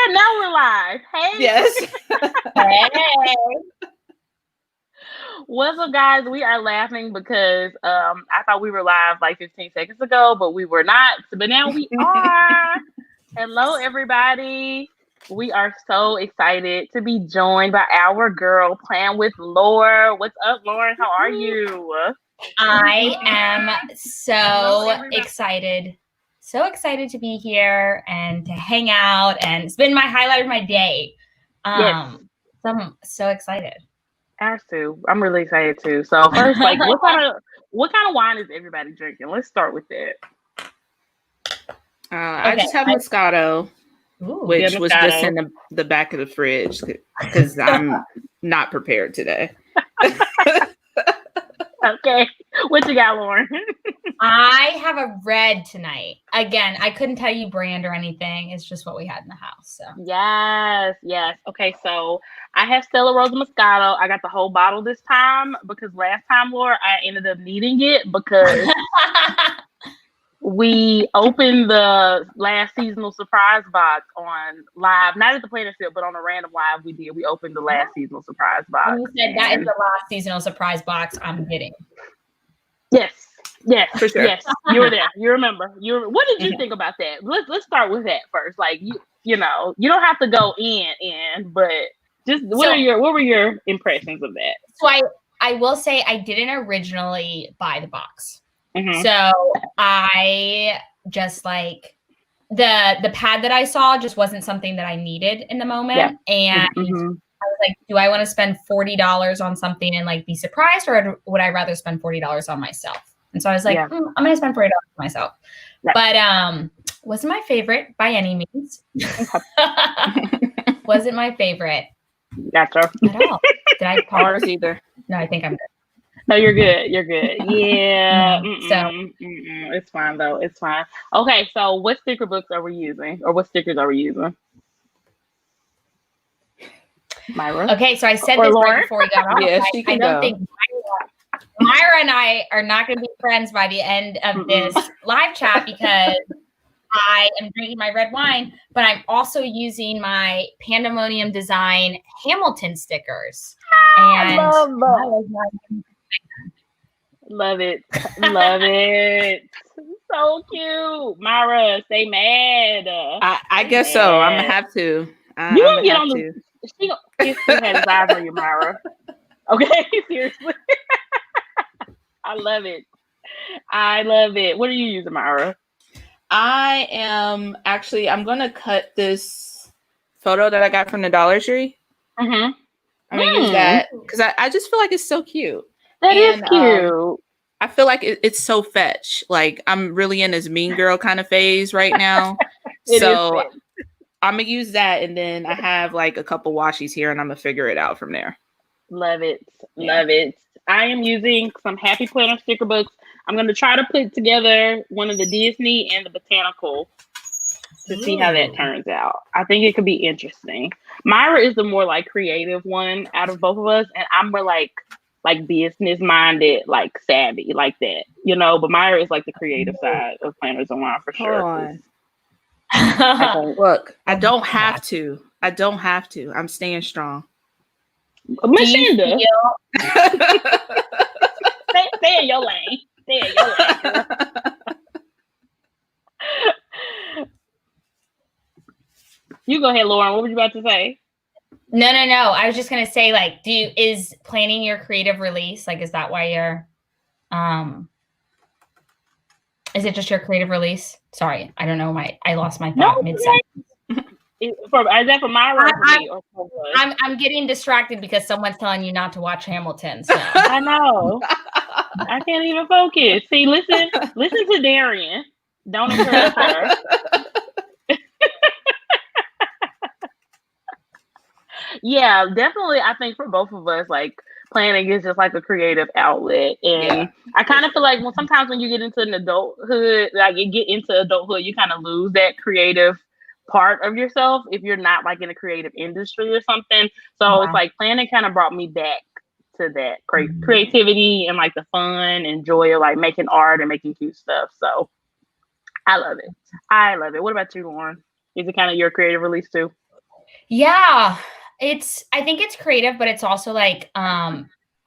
And now we're live. Hey. Yes. Hey. What's up, guys? We are laughing because I thought we were live like 15 seconds ago, but we were not. But now we are. Hello, everybody. We are so excited to be joined by our girl, Plan with Laur. What's up, Lauren? How are you? I am so excited. So excited to be here and to hang out, and it's been my highlight of my day. Yes. So I'm so excited. Us too. I'm really excited too. So first, like, what kind of wine is everybody drinking? Let's start with that. I just have Moscato, which was just in the back of the fridge because I'm not prepared today. Okay. What you got, Lauren? I have a red tonight. Again, I couldn't tell you brand or anything. It's just what we had in the house. So Yes. Okay, so I have Stella Rosa Moscato. I got the whole bottle this time because last time, Laura, I ended up needing it because we opened the last seasonal surprise box on live, not at the Planner Ship, but on a random live we did. We opened the last seasonal surprise box. And you said that is the last seasonal surprise box I'm getting. Yes, for sure. Yes, you were there. You remember. What did you think about that? Let's start with that first. Like you know, you don't have to go in, but just what were your impressions of that? So I will say I didn't originally buy the box. Mm-hmm. So I just like the pad that I saw just wasn't something that I needed in the moment. Yeah. And I was like, do I want to spend $40 on something and like be surprised, or would I rather spend $40 on myself? And so I was like, I'm going to spend $40 on myself. Right. But wasn't my favorite by any means. Wasn't my favorite. Gotcha. At all. Did I pause either? No, I think I'm good. No, you're good. You're good. Yeah. It's fine though. It's fine. Okay, so what sticker books are we using, or what stickers are we using? Myra. Okay, so I said this right before we got on. Yeah, she can I don't think Myra and I are not going to be friends by the end of this live chat because I am drinking my red wine, but I'm also using my Pandemonium Design Hamilton stickers. And love it. Love it. So cute. Myra, stay mad. I guess so. I'm gonna have to. You gonna get on the. She has his eyes on you, Myra. Okay, seriously. I love it. I love it. What are you using, Myra? I'm gonna cut this photo that I got from the Dollar Tree. Mm-hmm. I'm gonna use that because I just feel like it's so cute. That is cute. I feel like it's so fetch. Like I'm really in this mean girl kind of phase right now. So I'm gonna use that, and then I have like a couple washies here, and I'm gonna figure it out from there. Love it. Love it. I am using some Happy Planner sticker books. I'm gonna try to put together one of the Disney and the Botanical to see how that turns out. I think it could be interesting. Myra is the more like creative one out of both of us, and I'm more like business minded, like savvy, like that, you know. But Myra is like the creative side of Planners and Wine for sure. Look, I don't have to. I'm staying strong. Machanda. Stay in your lane. Stay in your lane. You go ahead, Lauren. What were you about to say? No. I was just gonna say, like, is planning your creative release? Like, is that why you're is it just your creative release? Sorry, I don't know. I lost my thought mid-sentence. Is that for Myra or for me? I'm getting distracted because someone's telling you not to watch Hamilton. So. I know. I can't even focus. See, listen to Darian. Don't encourage her. Yeah, definitely. I think for both of us, like, planning is just like a creative outlet, and I kind of feel like sometimes when you get into adulthood, you kind of lose that creative part of yourself if you're not like in a creative industry or something. So it's like planning kind of brought me back to that creativity and like the fun and joy of like making art and making cute stuff. So I love it. What about you, Lauren? Is it kind of your creative release too? Yeah, I think it's creative, but it's also like,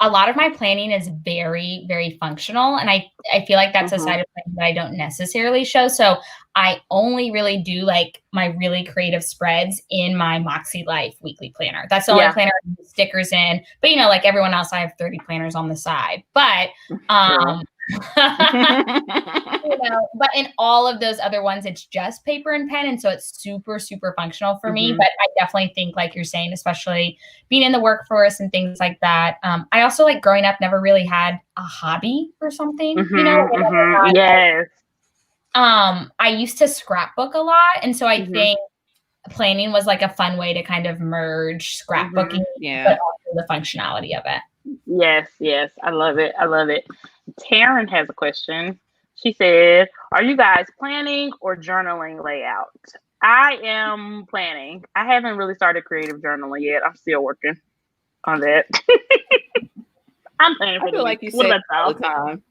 a lot of my planning is very, very functional. And I feel like that's a side of planning that I don't necessarily show. So I only really do like my really creative spreads in my Moxie Life weekly planner. That's the only planner I use stickers in. But like everyone else, I have 30 planners on the side. But but in all of those other ones, it's just paper and pen. And so it's super, super functional for me. But I definitely think, like you're saying, especially being in the workforce and things like that. I also, like, growing up, never really had a hobby or something, Yes. I used to scrapbook a lot. And so I think planning was like a fun way to kind of merge scrapbooking, but also the functionality of it. Yes. I love it. Taryn has a question. She said, are you guys planning or journaling layout? I am planning. I haven't really started creative journaling yet. I'm still working on that. I'm planning for I feel like you what say about all the time.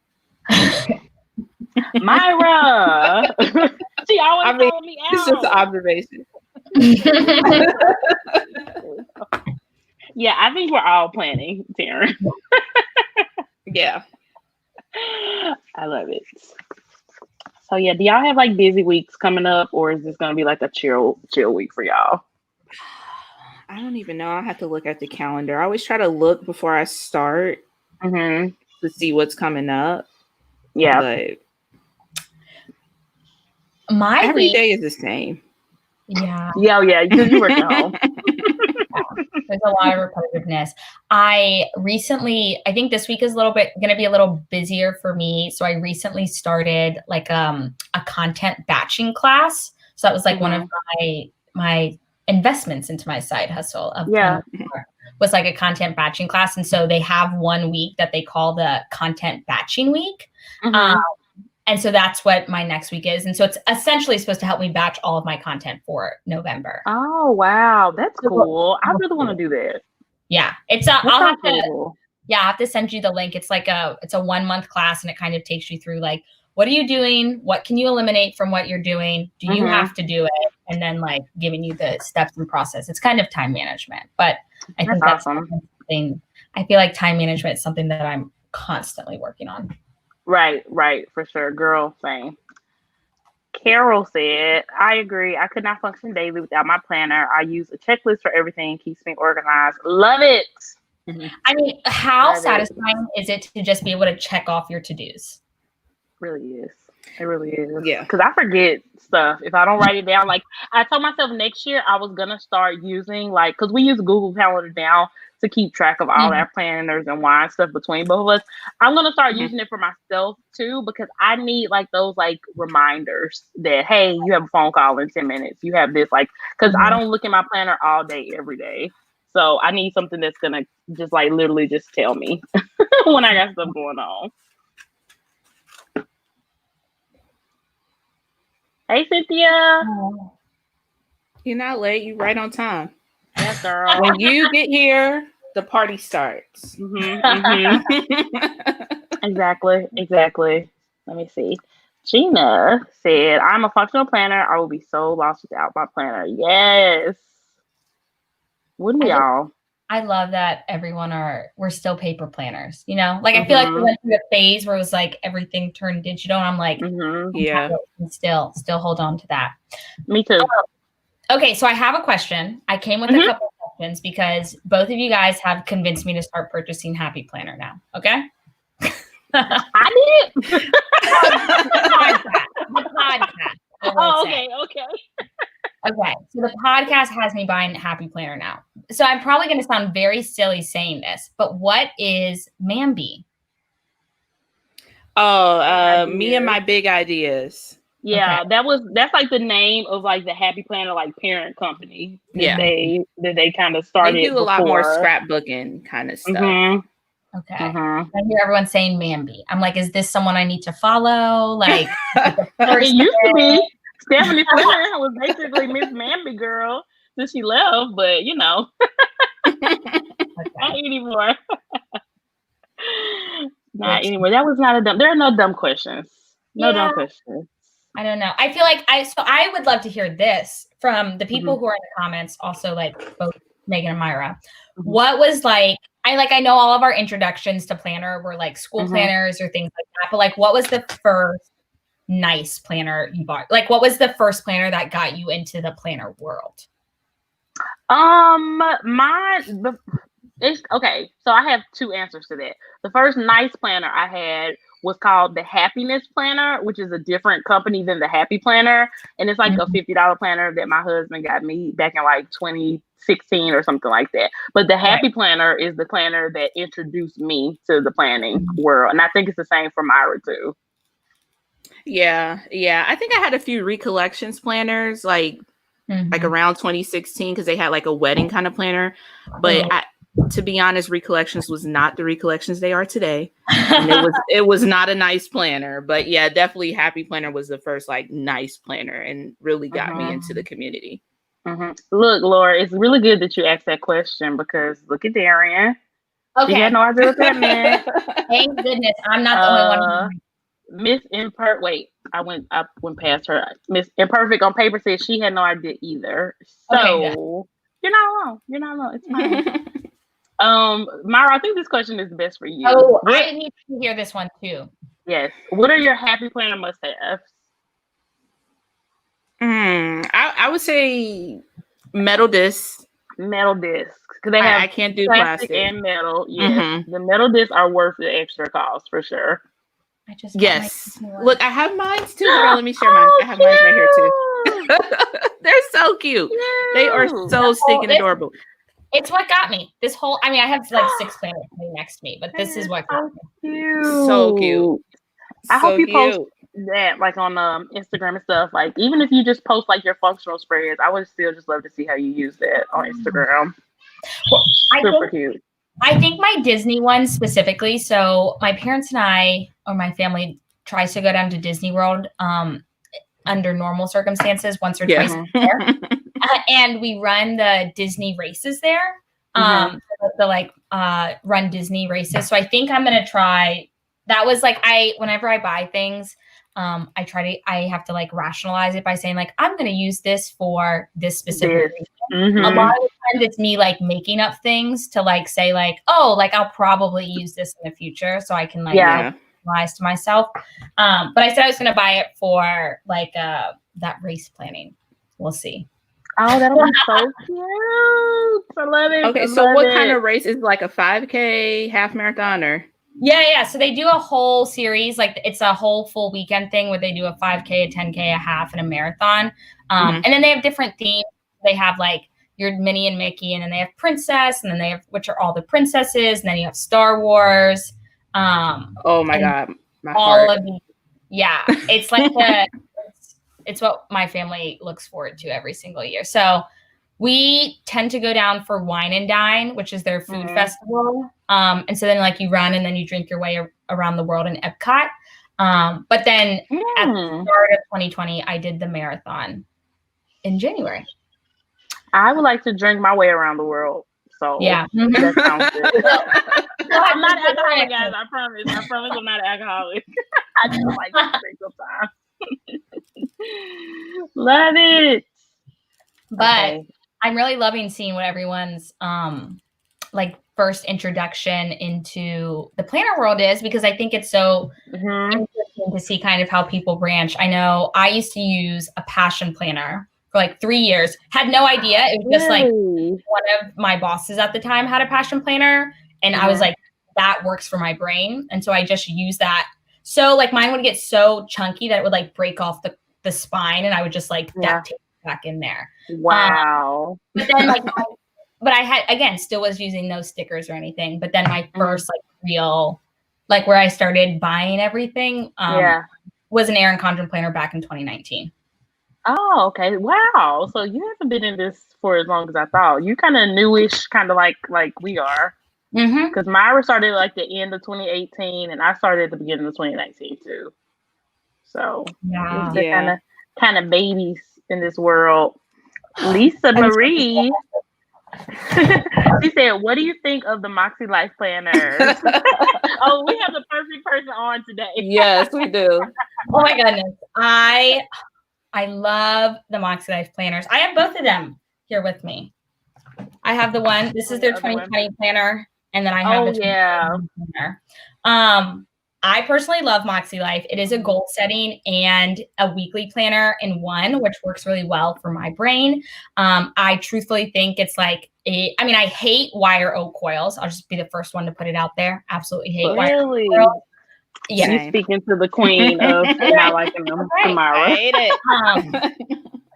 Myra. She always calling me out. It's just an observation. Yeah, I think we're all planning, Taryn. Yeah. I love it. So yeah, do y'all have like busy weeks coming up, or is this gonna be like a chill week for y'all? I don't even know. I have to look at the calendar. I always try to look before I start to see what's coming up. Yeah, but every day is the same. Yeah. Because you work at home. There's a lot of repetitiveness. I think this week is going to be a little busier for me. So I recently started like a content batching class. So that was like one of my investments into my side hustle was like a content batching class. And so they have 1 week that they call the content batching week. And so that's what my next week is. And so it's essentially supposed to help me batch all of my content for November. Oh, wow. That's cool. I really want to do that. Yeah. I'll have to send you the link. It's like it's a 1 month class, and it kind of takes you through like, what are you doing? What can you eliminate from what you're doing? Do you have to do it? And then like giving you the steps and process. It's kind of time management, but I think that's something. I feel like time management is something that I'm constantly working on. Right, for sure. Girl, same. Carol said, I agree. I could not function daily without my planner. I use a checklist for everything. Keeps me organized. Love it. I mean, how satisfying is it to just be able to check off your to-dos? It really is. Yeah. Because I forget stuff if I don't write it down. Like, I told myself next year I was going to start using, like, because we use Google Calendar now to keep track of all our planners and wine stuff between both of us. I'm going to start using it for myself too, because I need like those like reminders that, hey, you have a phone call in 10 minutes. You have this, like, because I don't look at my planner all day, every day. So I need something that's going to just like literally just tell me when I got stuff going on. Hey, Cynthia. You're not late. You're right on time. Yes, girl. When you get here, the party starts. Exactly. Let me see. Gina said, I'm a functional planner. I will be so lost without my planner. Yes. Wouldn't we all? I love that we're still paper planners, you know? Like, I feel like we went through a phase where it was like everything turned digital, and I'm like, still hold on to that. Me too. Okay, so I have a question. I came with a couple of questions because both of you guys have convinced me to start purchasing Happy Planner now. Okay? I did. The podcast. Oh, okay. Okay, so the podcast has me buying Happy Planner now. So I'm probably going to sound very silly saying this, but what is Mambi? Oh, me and my big ideas. Yeah, that's like the name of like the Happy Planner like parent company. That they kind of started. They do a lot more scrapbooking kind of stuff. Okay. I hear everyone saying Mambi. I'm like, is this someone I need to follow? Like, it used to be. Stephanie Flair was basically Miss Mambi girl till she left, but you know, not anymore. Not anymore. That was not a dumb. There are no dumb questions. No dumb questions. I don't know. I feel like I would love to hear this from the people who are in the comments, also like both Megan and Myra, what was like, I know all of our introductions to planner were like school planners or things like that, but like what was the first nice planner you bought? Like what was the first planner that got you into the planner world? Okay, so I have two answers to that. The first nice planner I had was called the Happiness Planner, which is a different company than the Happy Planner. And it's like a $50 planner that my husband got me back in like 2016 or something like that. But the Happy Planner is the planner that introduced me to the planning world. And I think it's the same for Myra too. Yeah. I think I had a few Recollections planners like around 2016 because they had like a wedding kind of planner. But to be honest, Recollections was not the Recollections they are today. And it was not a nice planner. But yeah, definitely Happy Planner was the first like nice planner and really got me into the community. Look, Laur, it's really good that you asked that question because look at Darian. Okay. She had no idea what that meant. Thank goodness I'm not the only one. Miss Imperfect. Wait, I went past her. Miss Imperfect on paper said she had no idea either. So you're not alone. It's fine. Myra, I think this question is the best for you. Oh, I need to hear this one too. Yes. What are your Happy Planner must-haves? I would say metal discs. Metal discs. Because they have I can't do plastic and metal. Yes. The metal discs are worth the extra cost for sure. Yes. Look, I have mine too. Girl, let me share mine. I have mine right here too. They're so cute. They are so stinking adorable. It's what got me. This whole, I have like 6 planners next to me, but this is what got me. So cute. I hope you post that like on Instagram and stuff. Like even if you just post like your functional spreads, I would still just love to see how you use that on Instagram. Well, super cute. I think my Disney one specifically. So my parents and I, or my family, tries to go down to Disney World under normal circumstances once or twice a year. And we run the Disney races there. Run Disney races. So I think I'm going to try. That was like, whenever I buy things, I have to like rationalize it by saying like, I'm going to use this for this specific reason. A lot of the times it's me like making up things to like say like, oh, like I'll probably use this in the future. So I can like rationalize to myself. But I said I was going to buy it for like that race planning. We'll see. Oh, that'll be so cute. I love it. Okay, so what kind of race is like a 5K, half marathon, or? Yeah. So they do a whole series, like it's a whole full weekend thing where they do a 5K, a 10K, a half, and a marathon. And then they have different themes. They have like your Minnie and Mickey, and then they have Princess, and then they have, which are all the princesses, and then you have Star Wars. Oh my God. My all heart. of these. Yeah. It's like it's what my family looks forward to every single year. So we tend to go down for Wine and Dine, which is their food festival. And so then like you run and then you drink your way around the world in Epcot. But then at the start of 2020, I did the marathon in January. I would like to drink my way around the world. So yeah, that sounds good. I'm not alcoholic, guys. I promise I'm not alcoholic. I just like to drink sometimes. Love it. But I'm really loving seeing what everyone's like first introduction into the planner world is, because I think it's so interesting to see kind of how people branch. I know I used to use a passion planner for like 3 years, had no idea. It was just like one of my bosses at the time had a passion planner, and I was like, that works for my brain. And so I just use that. So like mine would get so chunky that it would like break off the spine, and I would just like duct tape back in there. Wow. But then like, but I had, again, still was using no stickers or anything. But then my first like real, like where I started buying everything was an Erin Condren planner back in 2019. Oh, okay. Wow. So you haven't been in this for as long as I thought. You kind of newish, kind of like we are. Because Myra started like the end of 2018, and I started at the beginning of 2019 too. So kind of babies in this world. Lisa Marie, she said, "What do you think of the Moxie Life Planners?" Oh, we have the perfect person on today. Yes, we do. Oh my goodness, I I love the Moxie Life planners. I have both of them here with me. I have the one, this is their 2020 planner, and then I have the 2020 planner. I personally love Moxie Life. It is a goal setting and a weekly planner in one, which works really well for my brain. I truthfully think it's like, I hate wire oak coils. I'll just be the first one to put it out there. Absolutely hate wire oak coils. Yeah. You're speaking to the queen of not liking them, Myra. I hate it.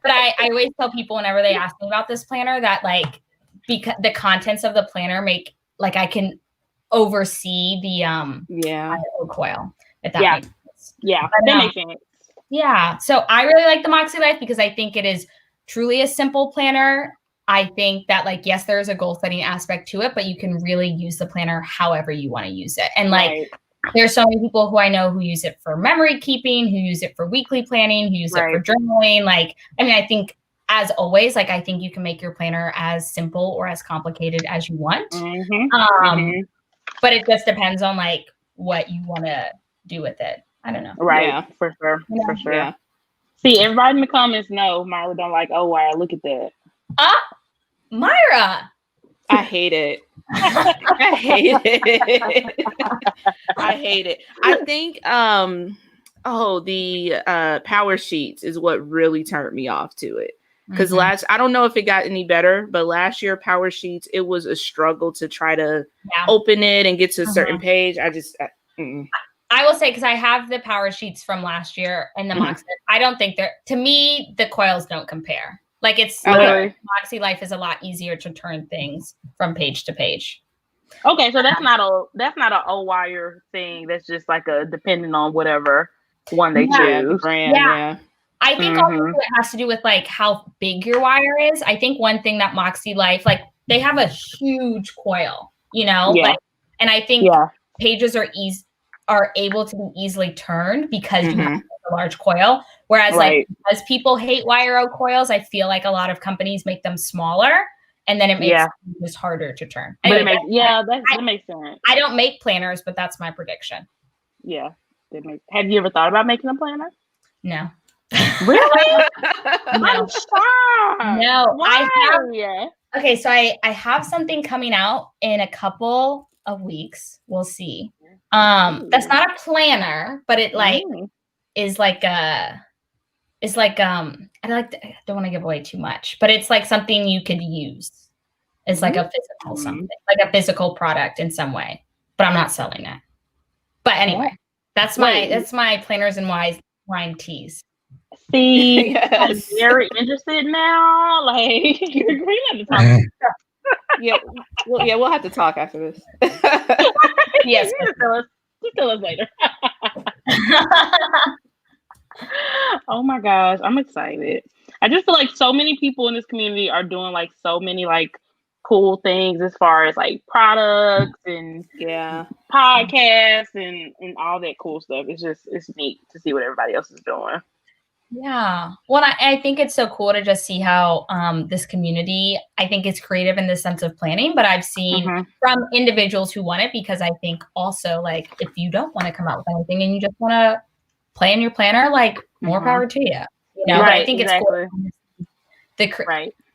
But I always tell people whenever they ask me about this planner that like, because the contents of the planner make, like I can oversee the coil. If that makes sense. Yeah, that makes sense. Yeah. So I really like the Moxie Life because I think it is truly a simple planner. I think that like, yes, there's a goal setting aspect to it, but you can really use the planner however you want to use it. And like there's so many people who I know who use it for memory keeping, who use it for weekly planning, who use it for journaling. Like, I think as always, like I think you can make your planner as simple or as complicated as you want. But it just depends on like what you want to do with it. I don't know. Right. Yeah, for sure. Yeah. For sure. Yeah. See, everybody in the comments know Myra don't like, oh, wow, look at that. Myra. I hate it. I hate it. I hate it. I think, the power sheets is what really turned me off to it. Because I don't know if it got any better, but last year Power Sheets, it was a struggle to try to open it and get to a certain page. I will say, because I have the Power Sheets from last year and the Moxie. I don't think to me, the coils don't compare. Like Moxie Life is a lot easier to turn things from page to page. Okay, so that's not a O-wire thing. That's just like a depending on whatever one they choose. Brand, yeah. I think also it has to do with like how big your wire is. I think one thing that Moxie Life, like they have a huge coil, you know, like, and I think pages are able to be easily turned because you have a large coil. Whereas like, as people hate wire oak coils, I feel like a lot of companies make them smaller and then it makes it just harder to turn. Anyway, that makes sense. I don't make planners, but that's my prediction. Yeah. Have you ever thought about making a planner? No. Really? I'm shocked. No. Why? Okay, so I have something coming out in a couple of weeks. We'll see. That's not a planner, but it like is like I don't want to give away too much, but it's like something you could use. It's like a physical something, like a physical product in some way, but I'm not selling it. But anyway, that's my planners and wine teas. See, I'm very interested now. Like, you're agreeing to talk. We'll have to talk after this. Yes, tell us later. Oh my gosh, I'm excited. I just feel like so many people in this community are doing like so many like cool things as far as like products and podcasts and all that cool stuff. It's neat to see what everybody else is doing. Yeah. Well, I think it's so cool to just see how this community, I think it's creative in the sense of planning, but I've seen from individuals who want it, because I think also like if you don't want to come out with anything and you just want to plan your planner, like more power to you. You know, but I think it's cool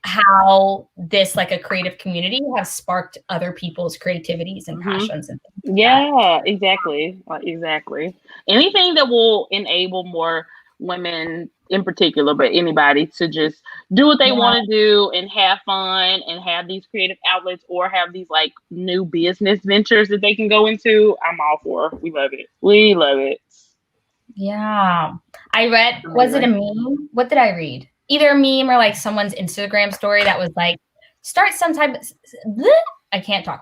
how this like a creative community has sparked other people's creativities and passions and things. Yeah, exactly. Exactly. Anything that will enable more women in particular, but anybody to just do what they want to do and have fun and have these creative outlets or have these like new business ventures that they can go into. I'm all for. We love it. We love it. Yeah. I read, was it a meme? What did I read? Either a meme or like someone's Instagram story that was like, start some type of side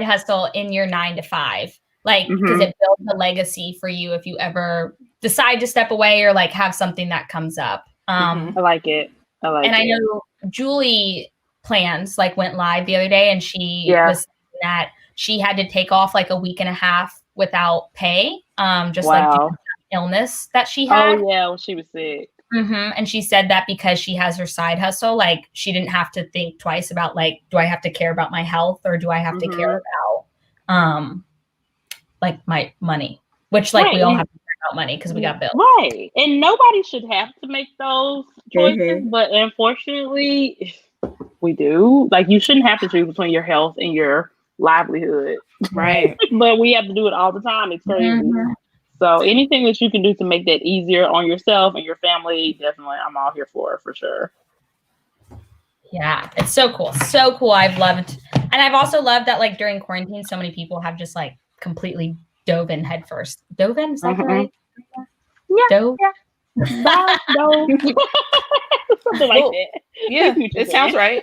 hustle in your 9 to 5. Like, because it builds a legacy for you if you ever decide to step away or like have something that comes up. I like it. I know Julie Plans like went live the other day and she was saying that she had to take off like a week and a half without pay. Like due to illness that she had. Oh yeah, when she was sick. And she said that because she has her side hustle, like she didn't have to think twice about like, do I have to care about my health or do I have to care about like my money, which like we all have to about money because we got bills. Right. And nobody should have to make those choices, but unfortunately, we do. Like, you shouldn't have to choose between your health and your livelihood. Right. But we have to do it all the time. It's crazy. So anything that you can do to make that easier on yourself and your family, definitely, I'm all here for sure. Yeah, it's so cool. So cool. I've also loved that, like, during quarantine, so many people have just, like, completely dove in headfirst. Dove in? Is that right? Yeah. Dove? Yeah. Dove. Something like that. Yeah, it sounds right.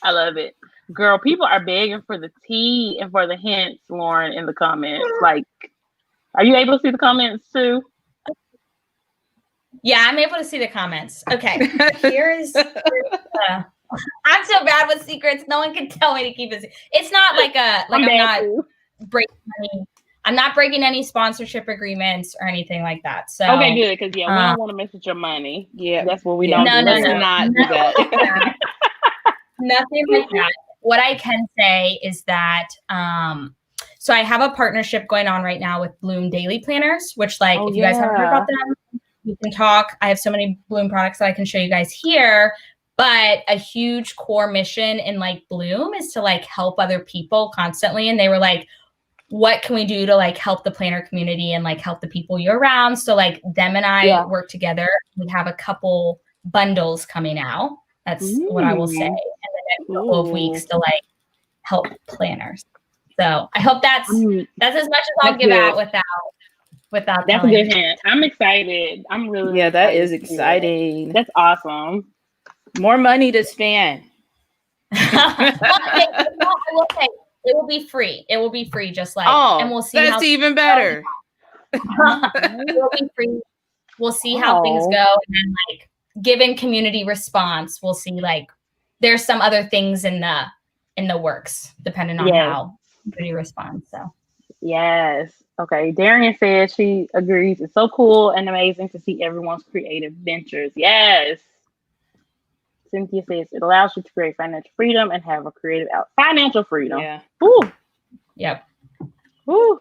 I love it. Girl, people are begging for the tea and for the hints, Lauren, in the comments. Like, are you able to see the comments too? Yeah, I'm able to see the comments. Okay. Here's I'm so bad with secrets. No one can tell me to keep it. It's not like I'm not breaking any sponsorship agreements or anything like that. So okay, good, because we don't want to mess with your money. Yeah, that's what we don't do. Let's not do that. Nothing like that. What I can say is that so I have a partnership going on right now with Bloom Daily Planners, which, like, if you guys haven't heard about them, you can talk. I have so many Bloom products that I can show you guys here. But a huge core mission in, like, Bloom is to, like, help other people constantly. And they were like, what can we do to, like, help the planner community and, like, help the people year round? So, like, them and I work together. We have a couple bundles coming out. That's what I will say. And then a couple of weeks to, like, help planners. So I hope that's as much as I'll give out without. That's a good hint. I'm excited. I'm really that is exciting. That's awesome. More money to spend. I will say it will be free. It will be free, just like, and we'll see. That's even better. It will be free. We'll see how things go, and then, like, given community response, we'll see, like, there's some other things in the works, depending on how community responds. So yes. Okay. Darian says she agrees. It's so cool and amazing to see everyone's creative ventures. Yes. Cynthia says it allows you to create financial freedom and have a creative financial freedom. Yeah. Ooh. Yep. Ooh.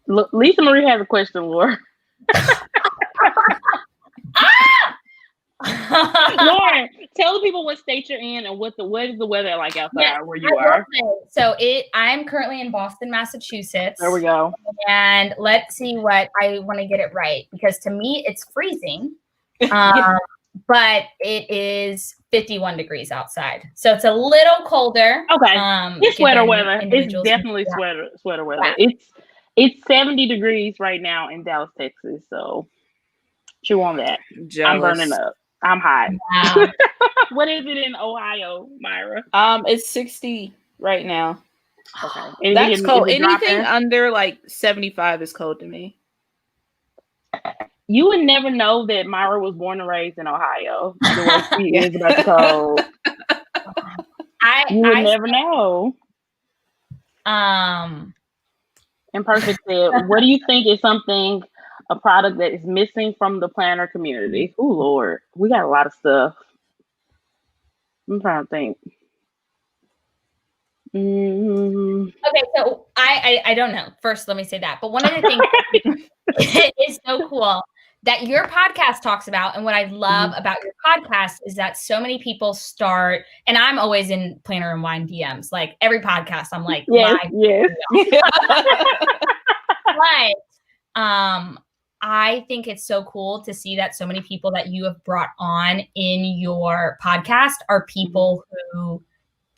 Look, Lisa Marie has a question, Laura. Lauren, tell the people what state you're in and what is the weather like outside where you are. So I'm currently in Boston, Massachusetts. There we go. And let's see what I want to get it right, because to me it's freezing. But it is 51 degrees outside. So it's a little colder. Okay. It's sweater weather. It's definitely sweater weather. Yeah. It's 70 degrees right now in Dallas, Texas. So chew on that. Jealous. I'm burning up. I'm hot. Wow. What is it in Ohio, Myra? It's 60 right now. Okay. That's cold. Anything under like 75 is cold to me. You would never know that Myra was born and raised in Ohio. The way she is about the cold. You would never know. Imperfect said, what do you think is a product that is missing from the planner community? Oh, Lord. We got a lot of stuff. I'm trying to think. Okay, so I don't know. First, let me say that. But one of the things is so cool that your podcast talks about, and what I love about your podcast is that so many people start, and I'm always in Planner and Wine DMs. Like, every podcast, I'm like, yes. But I think it's so cool to see that so many people that you have brought on in your podcast are people who,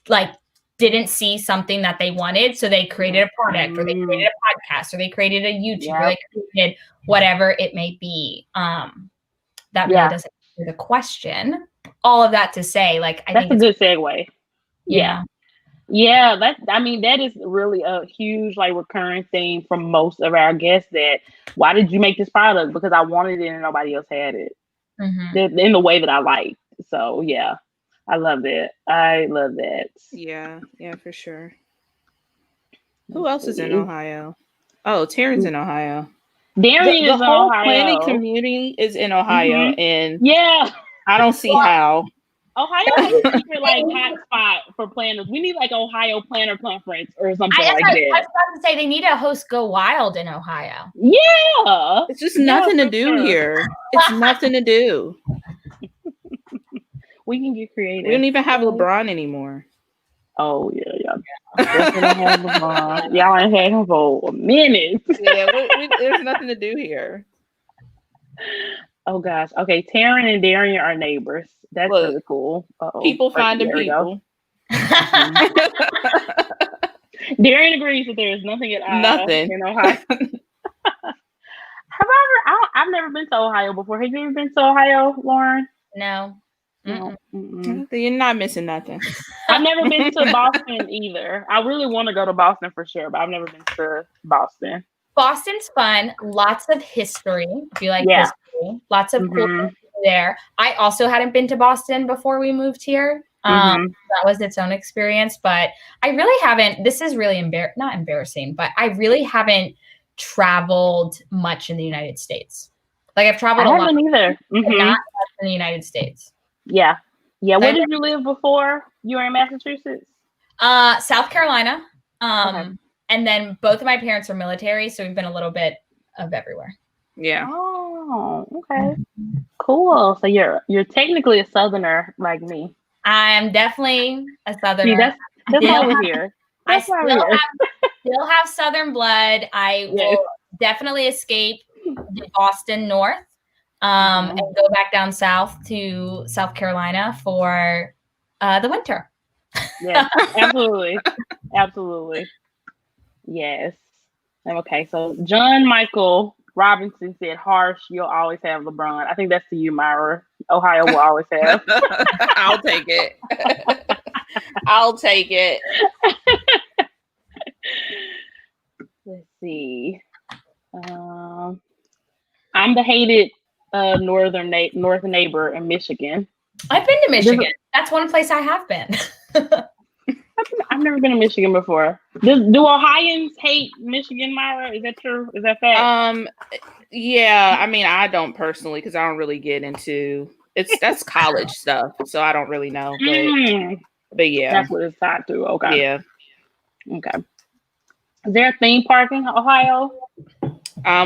like, didn't see something that they wanted, so they created a product, or they created a podcast, or they created a YouTube, or they created whatever it may be. That really doesn't answer the question. All of that to say, like, I think that's a good segue. Yeah. Yeah, that is really a huge, like, recurring theme from most of our guests. That why did you make this product? Because I wanted it and nobody else had it in the way that I liked. So yeah, I love that. Yeah, for sure. Who else is in Ohio? Oh, Taryn's in Ohio. Darian is in whole Ohio. planning community is in Ohio, and yeah, I don't see how. Ohio is a secret like hot spot for planners. We need like Ohio Planner Conference or something like that. I was about to say they need to host Go Wild in Ohio. Yeah, it's just nothing to do here. It's nothing to do. We can get creative. We don't even have LeBron anymore. Oh yeah. Definitely have LeBron. Y'all ain't had him for a minute. Yeah, there's nothing to do here. Oh gosh. Okay, Taryn and Darian are neighbors. That's really cool. People finding people. Darian agrees that there is nothing in Ohio. However, I've never been to Ohio before. Have you ever been to Ohio, Lauren? No. You're not missing nothing. I've never been to Boston either. I really want to go to Boston for sure, but I've never been to Boston. Boston's fun. Lots of history. If you like history, lots of cool things there. I also hadn't been to Boston before we moved here. That was its own experience, but I really haven't. This is really not embarrassing, but I really haven't traveled much in the United States. Like I've traveled a lot. I haven't either. Not much in the United States. Yeah. Where did you live before you were in Massachusetts? South Carolina. And then both of my parents are military, so we've been a little bit of everywhere. Yeah. Oh, okay. Cool. So you're technically a Southerner like me. I'm definitely a Southerner. See, that's why we're here. I still have Southern blood. I will definitely escape the Boston north and go back down south to South Carolina for the winter. Yeah, absolutely. Absolutely. Yes. Okay, so John Michael Robinson said, harsh, you'll always have LeBron. I think that's to you, Myra. Ohio will always have. I'll take it. I'll take it. Let's see. I'm the hated north neighbor in Michigan. I've been to Michigan. That's one place I have been. I've never been to Michigan before. Do Ohioans hate Michigan, Myra? Is that true? Is that fact? Yeah. I mean, I don't personally because I don't really get into that's college stuff, so I don't really know. But yeah, that's what it's tied to. Okay. Yeah. Okay. Is there a theme park in Ohio?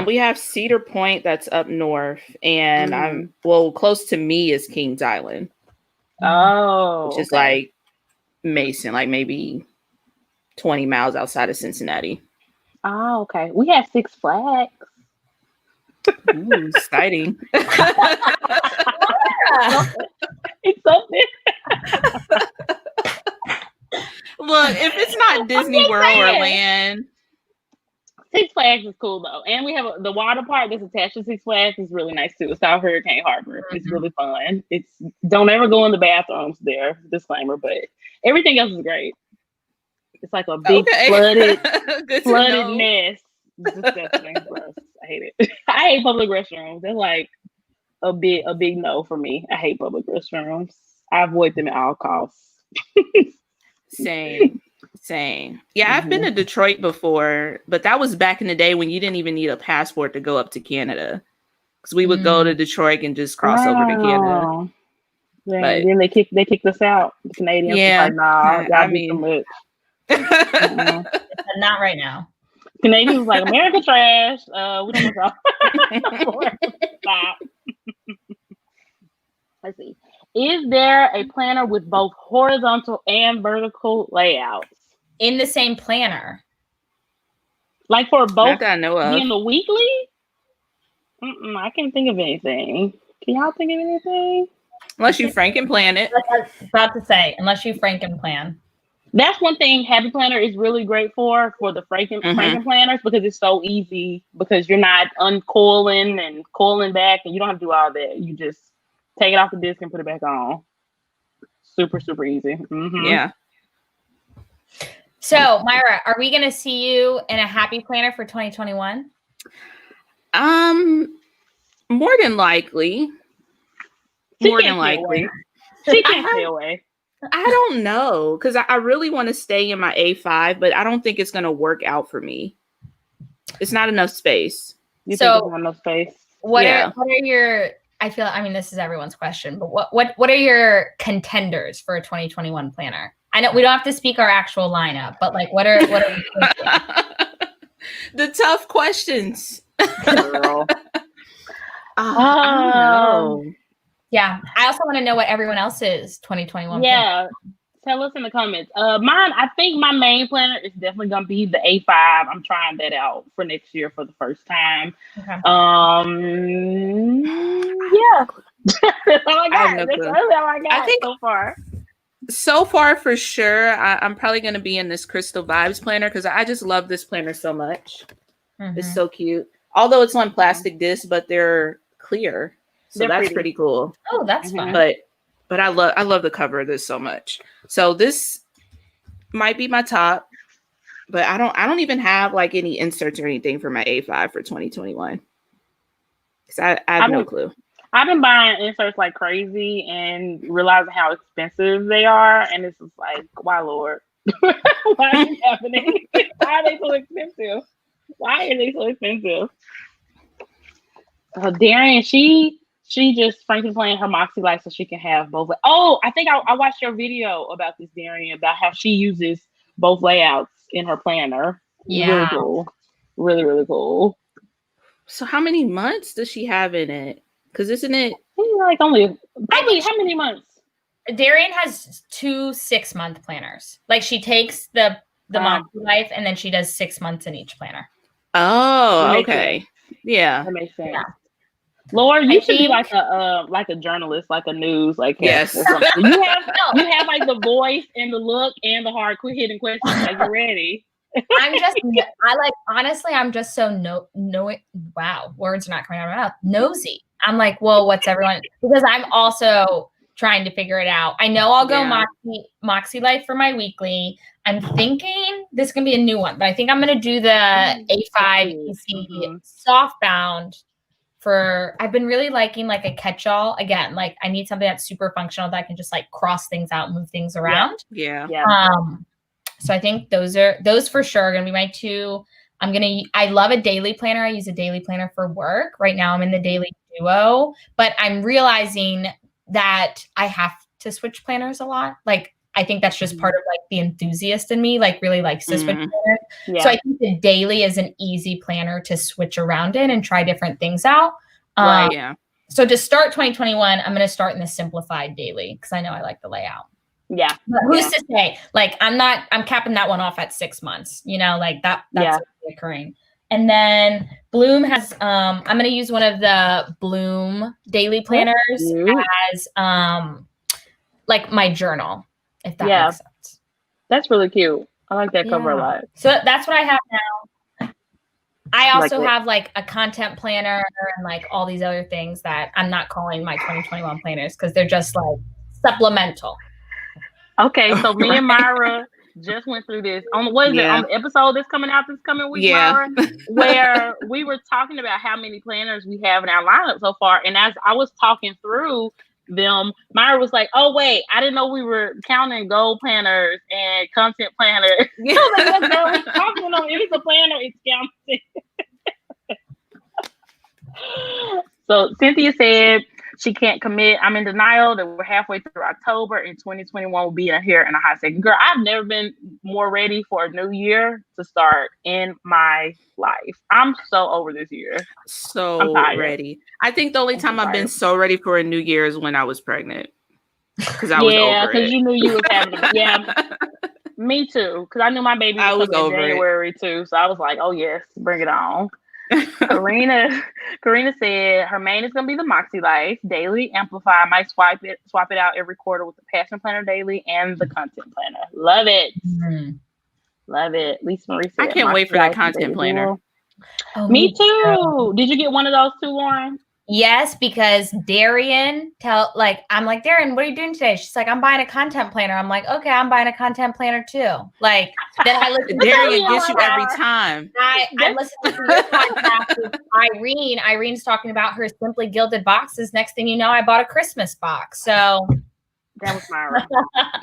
We have Cedar Point that's up north, and close to me is Kings Island. Oh, which is like Mason, like maybe 20 miles outside of Cincinnati. Oh, okay. We have Six Flags. Ooh, exciting. It's something. Look, if it's not Disney World or Land. Six Flags is cool though. And we have the water park that's attached to Six Flags is really nice too. It's called Hurricane Harbor. It's really fun. Don't ever go in the bathrooms there, disclaimer, but everything else is great. It's like a big flooded mess. It's disgusting. Gross. I hate it. I hate public restrooms. They're like a big no for me. I hate public restrooms. I avoid them at all costs. Same. Yeah, I've been to Detroit before, but that was back in the day when you didn't even need a passport to go up to Canada. Because we would go to Detroit and just cross over to Canada. Yeah, but then they kicked us out. The Canadians were like, nah, y'all do too much. Not right now. Canadians was like, America trash. We don't want to stop. Let's see. Is there a planner with both horizontal and vertical layouts? In the same planner? Like for both I know of. in the weekly? I can't think of anything. Can y'all think of anything? Unless you Franken-plan it. I was about to say, unless you Franken-plan. That's one thing Happy Planner is really great for the Franken planners because it's so easy because you're not uncoiling and coiling back and you don't have to do all that. You just take it off the disc and put it back on. Super, super easy. Yeah. So, Myra, are we going to see you in a Happy Planner for 2021? More than likely. She can't stay away. I don't know because I really want to stay in my A5, but I don't think it's going to work out for me. It's not enough space. You think it's not enough space? What are your I mean, this is everyone's question, but what are your contenders for a 2021 planner? I know we don't have to speak our actual lineup, but like, what are you the tough questions? Girl. I don't know. Yeah, I also want to know what everyone else's 2021. Yeah, tell us in the comments. Mine, I think my main planner is definitely gonna be the A5. I'm trying that out for next year for the first time. Okay. Yeah. That's all I got. That's all I got. I think so far for sure, I'm probably gonna be in this Crystal Vibes planner because I just love this planner so much. Mm-hmm. It's so cute. Although it's on plastic disc, but they're clear. So that's pretty cool. Oh, that's fun. But I love the cover of this so much. So this might be my top, but I don't even have like any inserts or anything for my A5 for 2021. Because I have no clue. I've been buying inserts like crazy and realizing how expensive they are, and it's just like, why, Lord? Why is this happening? Why are they so expensive? Why are they so expensive? Darian, she just frankly playing her Moxie Light so she can have both. Oh, I think I watched your video about this, Darian, about how she uses both layouts in her planner. Yeah. Really cool. Really, really cool. So how many months does she have in it? Because isn't it like how many months? Darian has 2 6-month planners. Like she takes the Moxie Life and then she does 6 months in each planner. Oh, okay. Yeah. That makes sense. Yeah. Laur, you should be like a journalist, like a news, like yes. Or something. You have like the voice and the look and the hard hitting questions. Like you're ready. I'm just so wow, words are not coming out of my mouth. Nosy. I'm like, well, what's everyone? Because I'm also trying to figure it out. I know I'll go Moxie Life for my weekly. I'm thinking this is gonna be a new one, but I think I'm gonna do the A5 EC softbound. I've been really liking like a catch-all. Again, like I need something that's super functional that I can just like cross things out, move things around. Yeah. So I think those for sure are gonna be my 2. I love a daily planner. I use a daily planner for work. Right now I'm in the daily duo, but I'm realizing that I have to switch planners a lot. Like I think that's just part of like the enthusiast in me, like really likes to switch planners. Yeah. So I think the daily is an easy planner to switch around in and try different things out. Right. Yeah. So to start 2021, I'm going to start in the simplified daily because I know I like the layout. Yeah. But who's to say? Like I'm capping that one off at 6 months. You know, like that's occurring. And then Bloom has I'm going to use one of the Bloom daily planners as like my journal. If that makes sense. That's really cute. I like that cover a lot. So that's what I have now. I also have like a content planner and like all these other things that I'm not calling my 2021 planners because they're just like supplemental. Okay, so me and Myra just went through this on what is it on the episode that's coming out this coming week, Myra, where we were talking about how many planners we have in our lineup so far, and as I was talking through them, Myra was like, "Oh wait, I didn't know we were counting gold planners and content planners." Yeah, like, that's what we're talking about. If it's a planner, it's counting. So Cynthia said she can't commit. I'm in denial that we're halfway through October and 2021 will be here in a hot second. Girl, I've never been more ready for a new year to start in my life. I'm so over this year. So ready. I think the only time I've been so ready for a new year is when I was pregnant. Because I was over it. Yeah, because you knew you was having me too. Because I knew my baby was coming in January too. So I was like, oh yes, bring it on. Karina said her main is gonna be the Moxie Life daily. Amplify, might swap it out every quarter with the Passion Planner daily and the Content Planner. Love it. Love it. Lisa Marie said, I can't wait for that Content Planner. Oh, me too. Did you get one of those too, Lauren? Yes, because Darian I'm like, Darian, what are you doing today? She's like, I'm buying a content planner. I'm like, okay, I'm buying a content planner too. Like, then I listen. Darian gets you every time. I listen to your podcast with Irene. Irene's talking about her Simply Gilded boxes. Next thing you know, I bought a Christmas box. So That was Myra.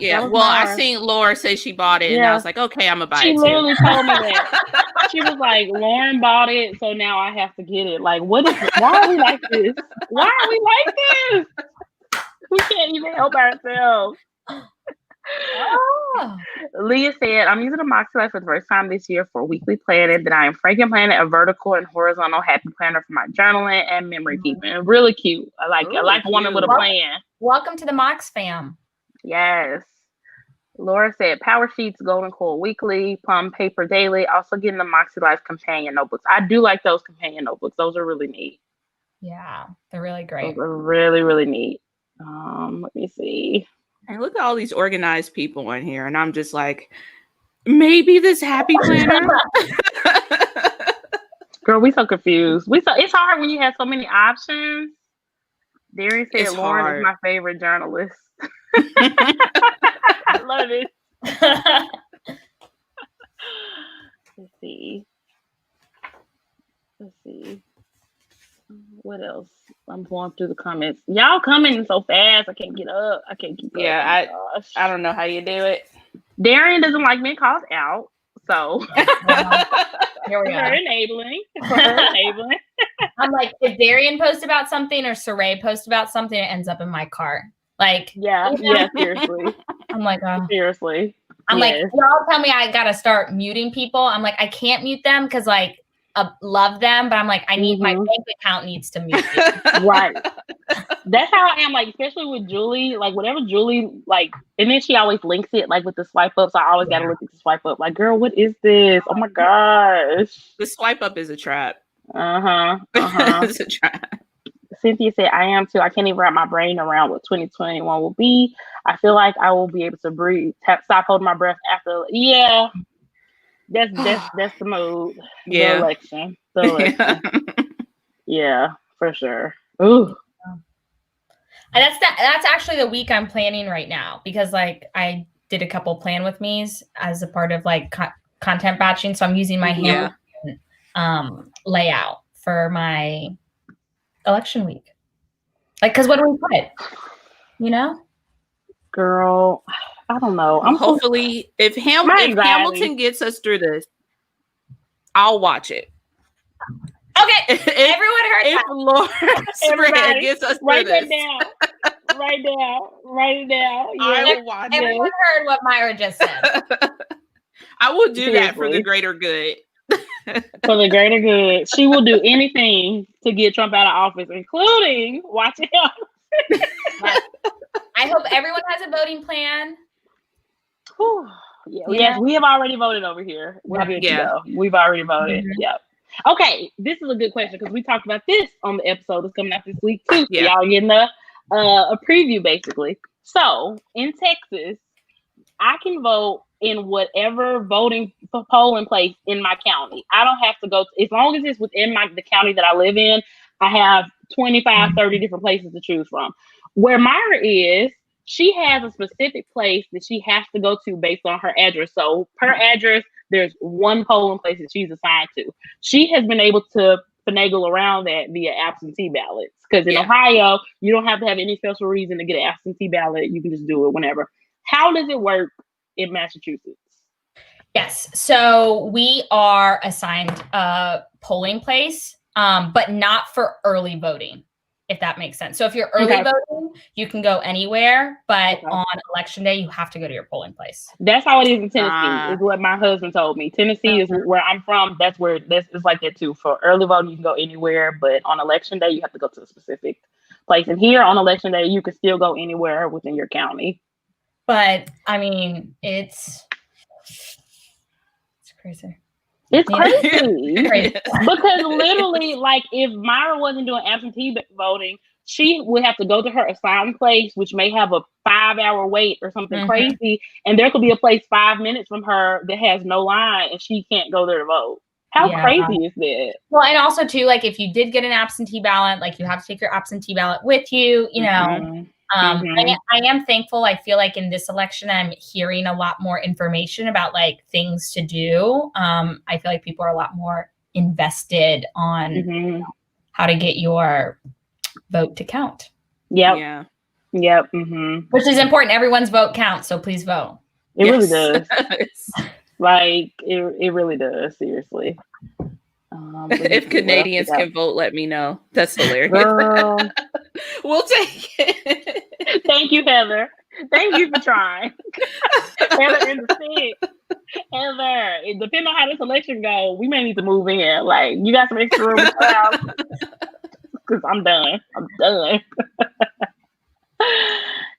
Yeah. Was well, Myra. I seen Laura say she bought it, and I was like, okay, I'm gonna buy it. She literally told me that. She was like, Lauren bought it, so now I have to get it. Like, why are we like this? Why are we like this? We can't even help ourselves. Oh. Leah said, I'm using a Moxie Life for the first time this year for weekly planning. That I am Franken planning a vertical and horizontal happy planner for my journaling and memory keeping. Really cute. I like a woman with a plan. Welcome to the Mox fam. Yes. Laura said, Power Sheets, Golden Core Weekly, Plum Paper Daily. Also getting the Moxie Life companion notebooks. I do like those companion notebooks. Those are really neat. Yeah, they're really great. Those are really, really neat. Let me see. And look at all these organized people in here, and I'm just like, maybe this happy planner. Girl, we so confused. It's hard when you have so many options. Darian said Lauren is my favorite journalist. I love it. Let's see. What else? I'm going through the comments. Y'all coming so fast. I can't get up. I can't keep up. Yeah, I don't know how you do it. Darian doesn't like being called out. So here we are. Enabling. I'm like, if Darian posts about something or Saray posts about something, it ends up in my cart. Like, yeah, seriously. I'm like, oh. Seriously. I'm like, y'all tell me I gotta start muting people. I'm like, I can't mute them because like love them, but I'm like, I need my bank account needs to mute you. Right. That's how I am, like, especially with Julie, like whatever Julie like, and then she always links it like with the swipe up. So I always gotta look at the swipe up. Like, girl, what is this? Oh my gosh. The swipe up is a trap. It's a trap. Cynthia said, I am too. I can't even wrap my brain around what 2021 will be. I feel like I will be able to breathe. Stop holding my breath after. Yeah. That's the mood. Yeah. The election. Yeah, for sure. Ooh. And that's actually the week I'm planning right now because like I did a couple plan with me's as a part of like content batching. So I'm using my Hamilton layout for my election week. Like, because what do we put? You know? Girl, I don't know. Hopefully, if Hamilton gets us through this, I'll watch it. Okay, everyone heard if Laura Spread gets us through this. Write it down. Yeah. I will watch Everyone heard what Myra just said. I will do that for the greater good. For the greater good. She will do anything to get Trump out of office, including watching him. I hope everyone has a voting plan. Yes, we have already voted over here. We're good to go. We've already voted. Yep. Okay, this is a good question because we talked about this on the episode that's coming out this week too. So y'all getting a preview basically. So in Texas, I can vote in whatever voting polling place in my county. I don't have to go as long as it's within the county that I live in. I have 25, 30 different places to choose from. Where Myra is, she has a specific place that she has to go to based on her address. So per address, there's one polling place that she's assigned to. She has been able to finagle around that via absentee ballots. Because in Ohio, you don't have to have any special reason to get an absentee ballot. You can just do it whenever. How does it work in Massachusetts? Yes. So we are assigned a polling place, but not for early voting, if that makes sense. So if you're early voting, you can go anywhere, but on election day, you have to go to your polling place. That's how it is in Tennessee, is what my husband told me. Tennessee is where I'm from. That's where it's like that too. For early voting, you can go anywhere, but on election day, you have to go to a specific place. And here on election day, you can still go anywhere within your county. But I mean, it's crazy. It's crazy. Because literally, like, if Myra wasn't doing absentee voting, she would have to go to her assigned place, which may have a 5-hour wait or something crazy. And there could be a place 5 minutes from her that has no line and she can't go there to vote. How crazy is that? Well, and also too, like if you did get an absentee ballot, like you have to take your absentee ballot with you, you know. I am thankful. I feel like in this election, I'm hearing a lot more information about like things to do. I feel like people are a lot more invested on how to get your vote to count. Yeah. Yep. Mm-hmm. Which is important. Everyone's vote counts, so please vote. It really does. Like it really does. Seriously. If Canadians can vote, let me know. That's hilarious. We'll take it. Thank you, Heather. Thank you for trying. Heather in the seat. Heather, depending on how this election goes, we may need to move in. Like, you got some extra room in the house? Because I'm done.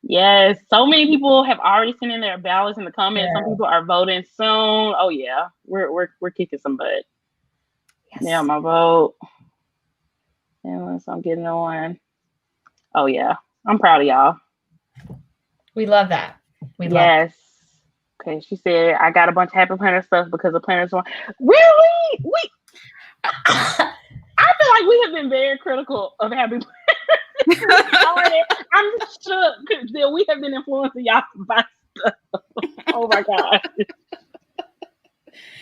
Yes, so many people have already sent in their ballots in the comments. Some people are voting soon. Oh yeah, we're kicking some butt. Yes. Yeah, my vote. And so I'm getting on. Oh yeah, I'm proud of y'all. We love that. Yes. Okay, she said I got a bunch of Happy Planner stuff because the planners want. Really? I feel like we have been very critical of Happy Planners. I'm shook that we have been influencing y'all to buy stuff. Oh my god.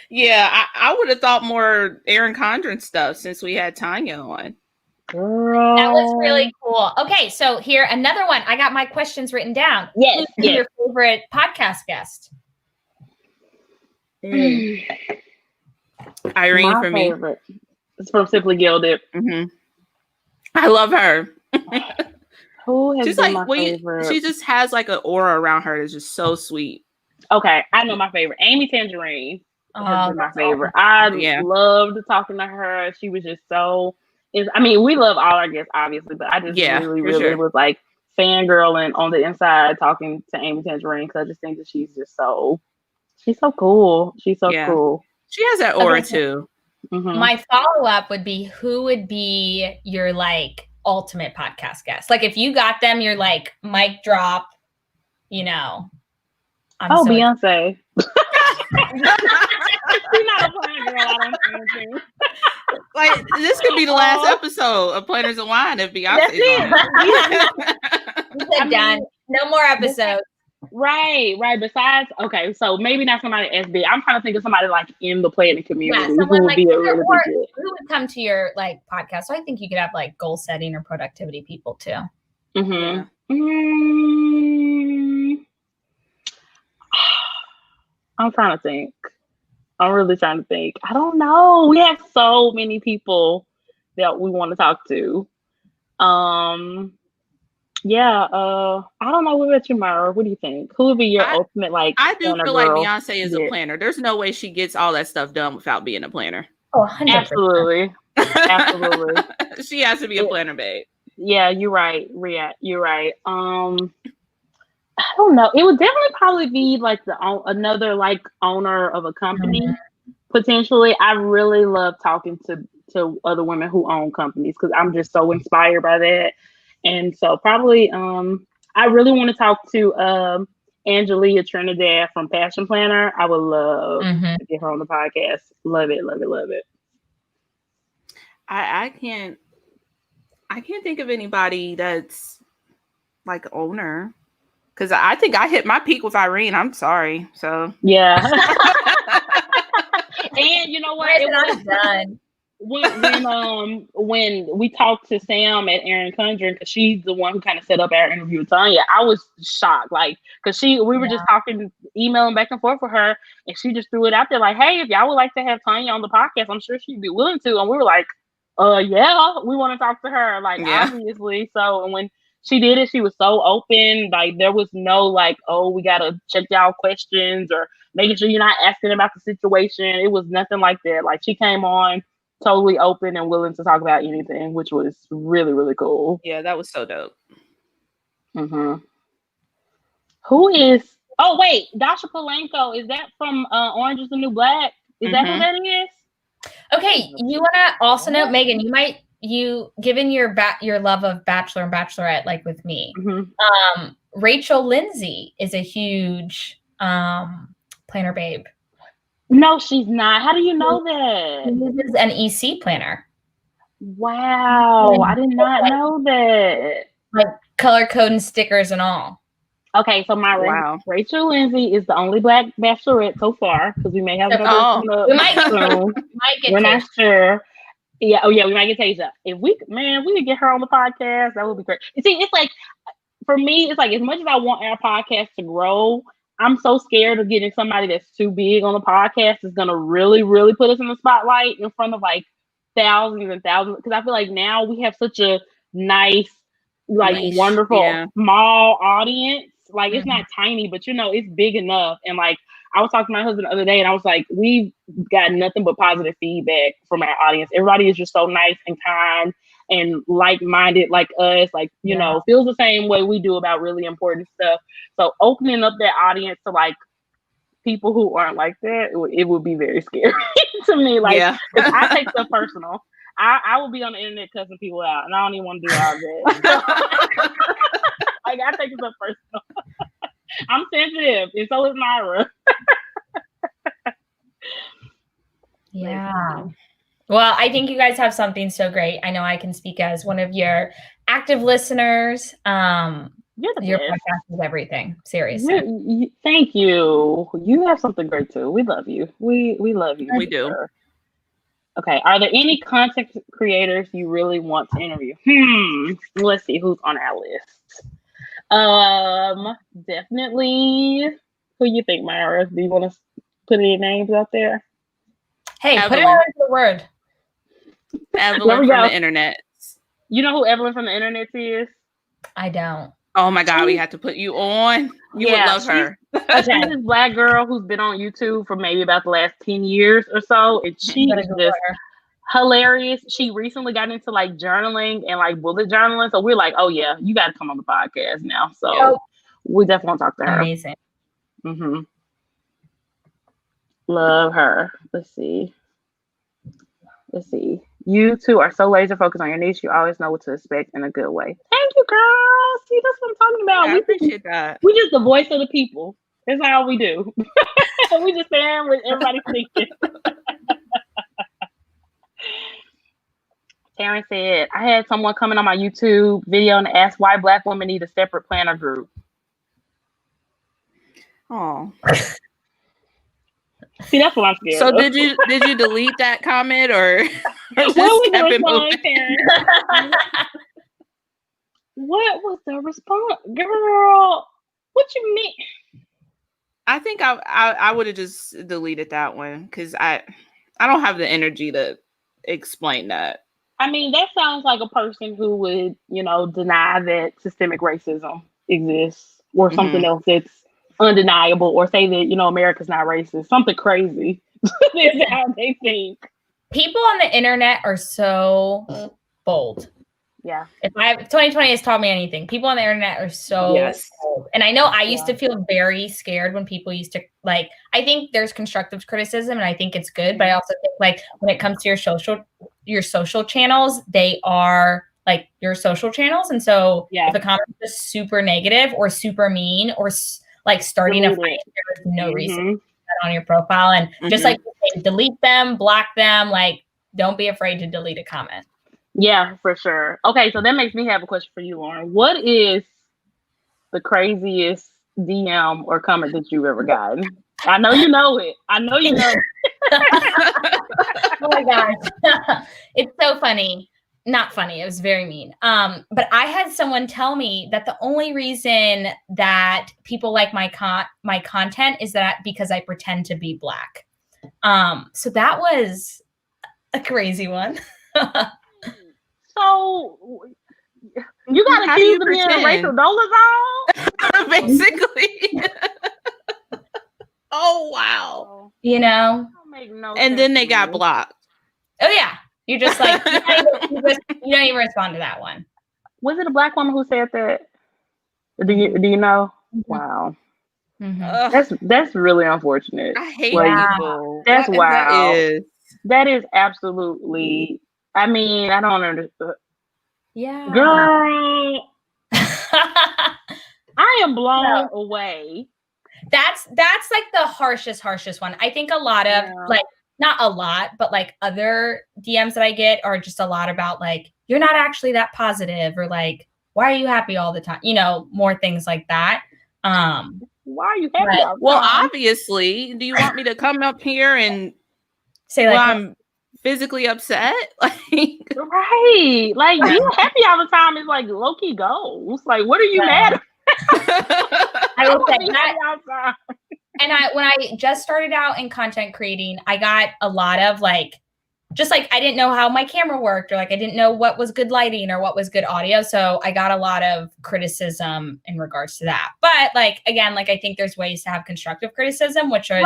Yeah, I would have thought more Erin Condren stuff since we had Tanya on. Girl. That was really cool. Okay, so here another one. I got my questions written down. Yes. Who's your favorite podcast guest? Irene my for favorite. Me. It's from Simply Gilded. Mm-hmm. I love her. Who has She's been like, my favorite? She just has like an aura around her that's just so sweet. Okay, I know my favorite. Amy Tangerine has been my favorite. I loved talking to her. She was just so. I mean, we love all our guests, obviously, but I just really was like fangirling on the inside talking to Amy Tangerine because I just think that she's so cool. She's so cool. She has that aura too. Mm-hmm. My follow-up would be, who would be your like ultimate podcast guest? Like if you got them, you're like mic drop, you know. Beyonce. She's not a plan girl, I don't think. Like this could be the last episode of Planners and Wine if Beyonce's on. Done. No more episodes. Right. Besides, okay, so maybe not somebody SB. I'm trying to think of somebody like in the planning community who would be a really good. Who would come to your like podcast? So I think you could have like goal setting or productivity people too. Mm-hmm. I'm trying to think. I'm really trying to think. I don't know. We have so many people that we want to talk to. I don't know. What about you, Myra? What do you think? Who would be your ultimate like? I do feel like Beyonce is a planner. There's no way she gets all that stuff done without being a planner. Oh, 100%. Absolutely. She has to be a planner, babe. Yeah, you're right. You're right. I don't know. It would definitely probably be like another like owner of a company, potentially. I really love talking to other women who own companies because I'm just so inspired by that. And so probably I really want to talk to Angelia Trinidad from Passion Planner. I would love to get her on the podcast. Love it. I can't think of anybody that's like owner. Because I think I hit my peak with Irene. I'm sorry. So yeah. And you know what? It was done. When we talked to Sam at Erin Condren, because she's the one who kind of set up our interview with Tanya, I was shocked. Like, because we were just talking, emailing back and forth with her, and she just threw it out there like, "Hey, if y'all would like to have Tanya on the podcast, I'm sure she'd be willing to." And we were like, yeah, we want to talk to her. Like, obviously. So, and when she did it, she was so open. Like, there was no like, oh, we gotta check y'all questions or making sure you're not asking about the situation. It was nothing like that. Like, she came on totally open and willing to talk about anything, which was really, really cool. Yeah, that was so dope. Who is? Oh wait, Dasha Polanco. Is that from Orange Is the New Black? Is that who that is? Okay, you want to also know, Megan? Given your love of Bachelor and Bachelorette, like with me, Rachel Lindsay is a huge planner babe. No, she's not. How do you know that? She is an EC planner. Wow, I did not know that. Like color code and stickers and all. Okay, so Rachel Lindsay is the only Black Bachelorette so far, because we may have another we might soon. We're not sure. Yeah, we might get Tasia. If we could get her on the podcast, that would be great. You see, it's like for me, it's like as much as I want our podcast to grow, I'm so scared of getting somebody that's too big on the podcast is gonna really, really put us in the spotlight in front of like thousands and thousands. Because I feel like now we have such a nice, like wonderful small audience. Like it's not tiny, but it's big enough. And like I was talking to my husband the other day, and I was like, we've got nothing but positive feedback from our audience. Everybody is just so nice and kind and like-minded like us, like, feels the same way we do about really important stuff. So opening up that audience to like people who aren't like that, it would be very scary to me. Like, I take stuff personal. I will be on the internet cussing people out, and I don't even want to do all that. Like, I take stuff personal. I'm sensitive, and so is Myra. Yeah. Well, I think you guys have something so great. I know I can speak as one of your active listeners. Your podcast is everything. Seriously. Thank you. You have something great too. We love you. We love you. We do. Okay. Are there any content creators you really want to interview? Let's see who's on our list. Definitely. Who you think, Myra? Do you want to put any names out there? Hey, Evelyn. Put it all into the word. Evelyn from the internet. You know who Evelyn from the internet is? I don't. Oh my God, we have to put you on. You would love her. She's this Black girl who's been on YouTube for maybe about the last 10 years or so. And she is just hilarious. She recently got into like journaling and like bullet journaling. So we're like, oh yeah, you got to come on the podcast now. So we definitely want to talk to her. Amazing. Love her. Let's see. You two are so laser focused on your niche. You always know what to expect in a good way. Thank you, girl. See, that's what I'm talking about. I appreciate that. We just the voice of the people. That's all we do. We just stand with everybody thinking. Taryn said, I had someone coming on my YouTube video and ask why Black women need a separate planner group. Oh. See, that's what I'm scared So of. did you delete that comment or what was the response, Taryn? What was the response? Girl, what you mean? I think I would have just deleted that one because I don't have the energy to explain that. I mean, that sounds like a person who would, deny that systemic racism exists or something else that's undeniable, or say that, America's not racist. Something crazy. That's how they think. People on the internet are so bold. Yeah. If 2020 has taught me anything, people on the internet are so bold. And I know I used to feel very scared when people used to I think there's constructive criticism and I think it's good, but I also think like when it comes to your social channels, they are like your social channels. And so if a comment is super negative or super mean or like starting a fight, there's no reason to put that on your profile. And just like delete them, block them, like don't be afraid to delete a comment. Yeah, for sure. Okay, so that makes me have a question for you, Lauren. What is the craziest DM or comment that you've ever gotten? I know you know it. Oh my gosh. It's so funny. Not funny. It was very mean. But I had someone tell me that the only reason that people like my content is that because I pretend to be Black. So that was a crazy one. So you got accused of being a racial dolazon? Basically. Oh wow. And then they got blocked. Oh yeah. You're just like you don't even respond to that one. Was it a Black woman who said that? Do you know? Wow. That's really unfortunate. I hate people. That's wow. That is absolutely. I mean, I don't understand. Yeah. Girl. I am blown away. That's like the harshest one. I think a lot of not a lot, but like other DMs that I get are just a lot about like, you're not actually that positive or like, why are you happy all the time? More things like that. Why are you happy all the time? Well, obviously, do you want me to come up here and say like, I'm physically upset. Like, right. Like being happy all the time is like low-key goals. Like, what are you mad at? I will say that. And when I just started out in content creating, I got a lot of like, just like I didn't know how my camera worked, or like I didn't know what was good lighting or what was good audio. So I got a lot of criticism in regards to that. But like, again, like I think there's ways to have constructive criticism, which is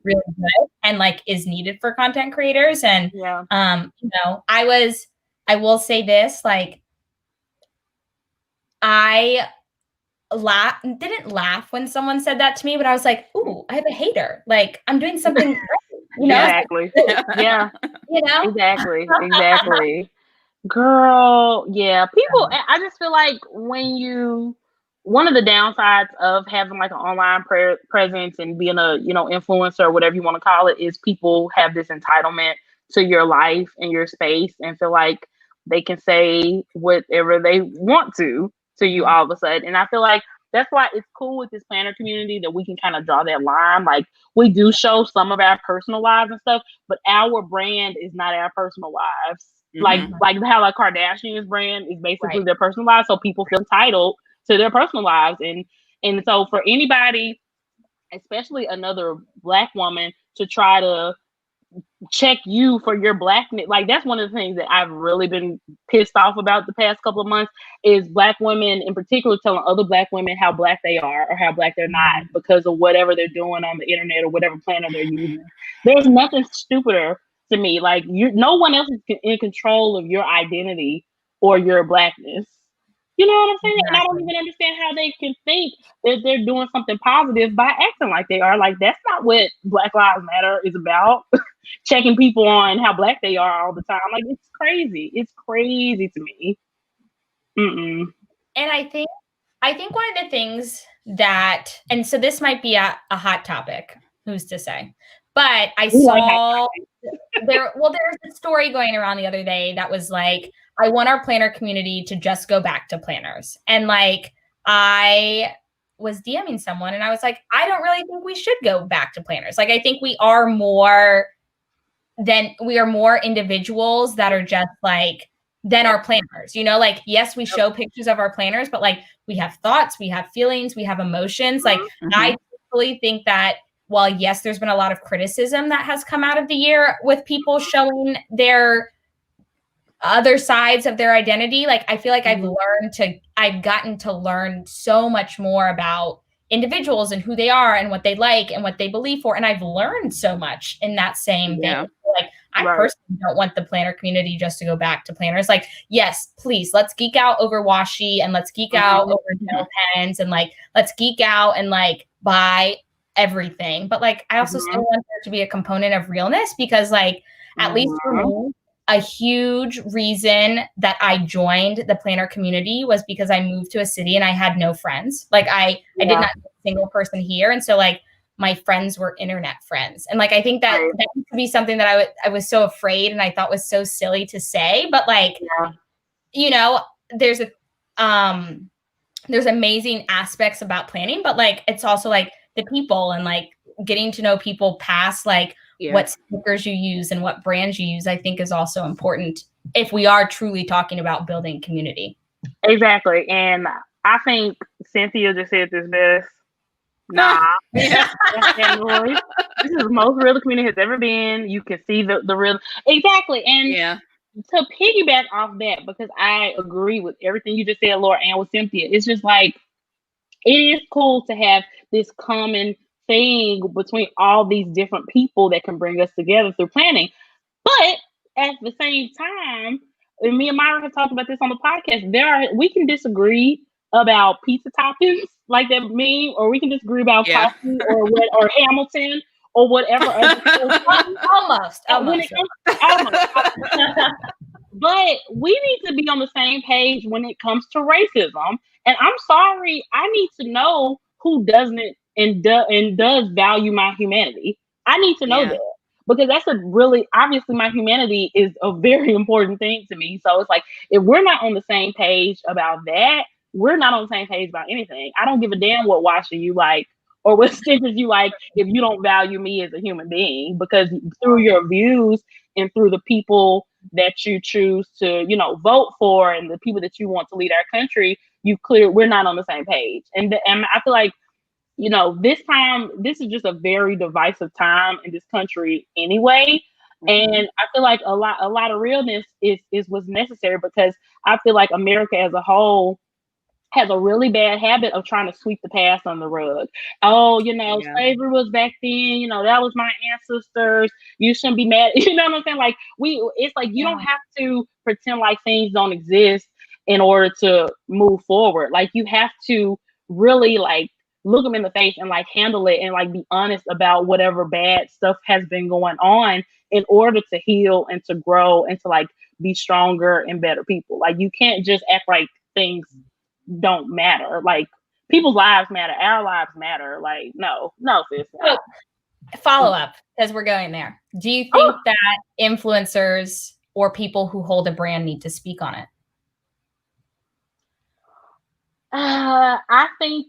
really good and like is needed for content creators. And you know, I will say this, like I didn't laugh when someone said that to me, but I was like, ooh, I have a hater. Like I'm doing something right, you know? Exactly. Yeah. You know? Exactly. Girl, yeah. People, I just feel like one of the downsides of having like an online presence and being a, you know, influencer or whatever you want to call it is people have this entitlement to your life and your space and feel like they can say whatever they want to you all of a sudden. And I feel like that's why it's cool with this planner community that we can kind of draw that line. Like we do show some of our personal lives and stuff, but our brand is not our personal lives. Mm-hmm. Like how like Kardashian's brand is basically their personal lives, so people feel entitled to their personal lives. And so for anybody, especially another Black woman, to try to check you for your Blackness, like that's one of the things that I've really been pissed off about the past couple of months is Black women in particular telling other Black women how Black they are or how Black they're not because of whatever they're doing on the internet or whatever planner they're using. There's nothing stupider to me. Like no one else is in control of your identity or your Blackness. You know what I'm saying? Exactly. And I don't even understand how they can think that they're doing something positive by acting like they are. Like that's not what Black Lives Matter is about. Checking people on how Black they are all the time. Like it's crazy. It's crazy to me. Mm-mm. And I think one of the things that, and so this might be a hot topic, who's to say, but I saw there's a story going around the other day that was like, I want our planner community to just go back to planners. And like, I was DMing someone and I was like, I don't really think we should go back to planners. Like, I think we are more individuals that are just like, than our planners, you know, like, yes, we show pictures of our planners, but like we have thoughts, we have feelings, we have emotions. Like I totally think that while yes, there's been a lot of criticism that has come out of the year with people showing their other sides of their identity. Like, I feel like I've gotten to learn so much more about individuals and who they are and what they like and what they believe for. And I've learned so much in that same thing. Like, I personally don't want the planner community just to go back to planners. Like, yes, please, let's geek out over washi and let's geek out over nail pens and like, let's geek out and like buy everything. But like, I also still want there to be a component of realness because like, at least for me, a huge reason that I joined the planner community was because I moved to a city and I had no friends. Like I did not know a single person here. And so like my friends were internet friends. And like, I think that used to be something that I was so afraid and I thought was so silly to say, but like, you know, there's amazing aspects about planning, but like, it's also like the people and like getting to know people past like, what stickers you use and what brands you use, I think is also important if we are truly talking about building community. Exactly. And I think Cynthia just said this best. This is the most real the community has ever been. You can see the real. Exactly. And to piggyback off that, because I agree with everything you just said, Laura, and with Cynthia, it's just like, it is cool to have this common thing between all these different people that can bring us together through planning. But at the same time, and me and Myra have talked about this on the podcast, we can disagree about pizza toppings, like that meme, or we can disagree about coffee or Hamilton or whatever. Almost. But we need to be on the same page when it comes to racism. And I'm sorry, I need to know who doesn't and does value my humanity. I need to know that, because that's obviously my humanity is a very important thing to me. So it's like, if we're not on the same page about that, we're not on the same page about anything. I don't give a damn what washi you like or what stickers you like if you don't value me as a human being, because through your views and through the people that you choose to, vote for and the people that you want to lead our country, we're not on the same page. And I feel like, this time, this is just a very divisive time in this country anyway. And I feel like a lot of realness is what's necessary, because I feel like America as a whole has a really bad habit of trying to sweep the past on the rug. Oh, slavery was back then, that was my ancestors. You shouldn't be mad. You know what I'm saying? Like it's like you don't have to pretend like things don't exist in order to move forward. Like you have to really like look them in the face and like handle it and like be honest about whatever bad stuff has been going on in order to heal and to grow and to like be stronger and better people. Like you can't just act like things don't matter. Like people's lives matter, our lives matter. Like no sis. So, follow up, as we're going there, do you think that influencers or people who hold a brand need to speak on it? I think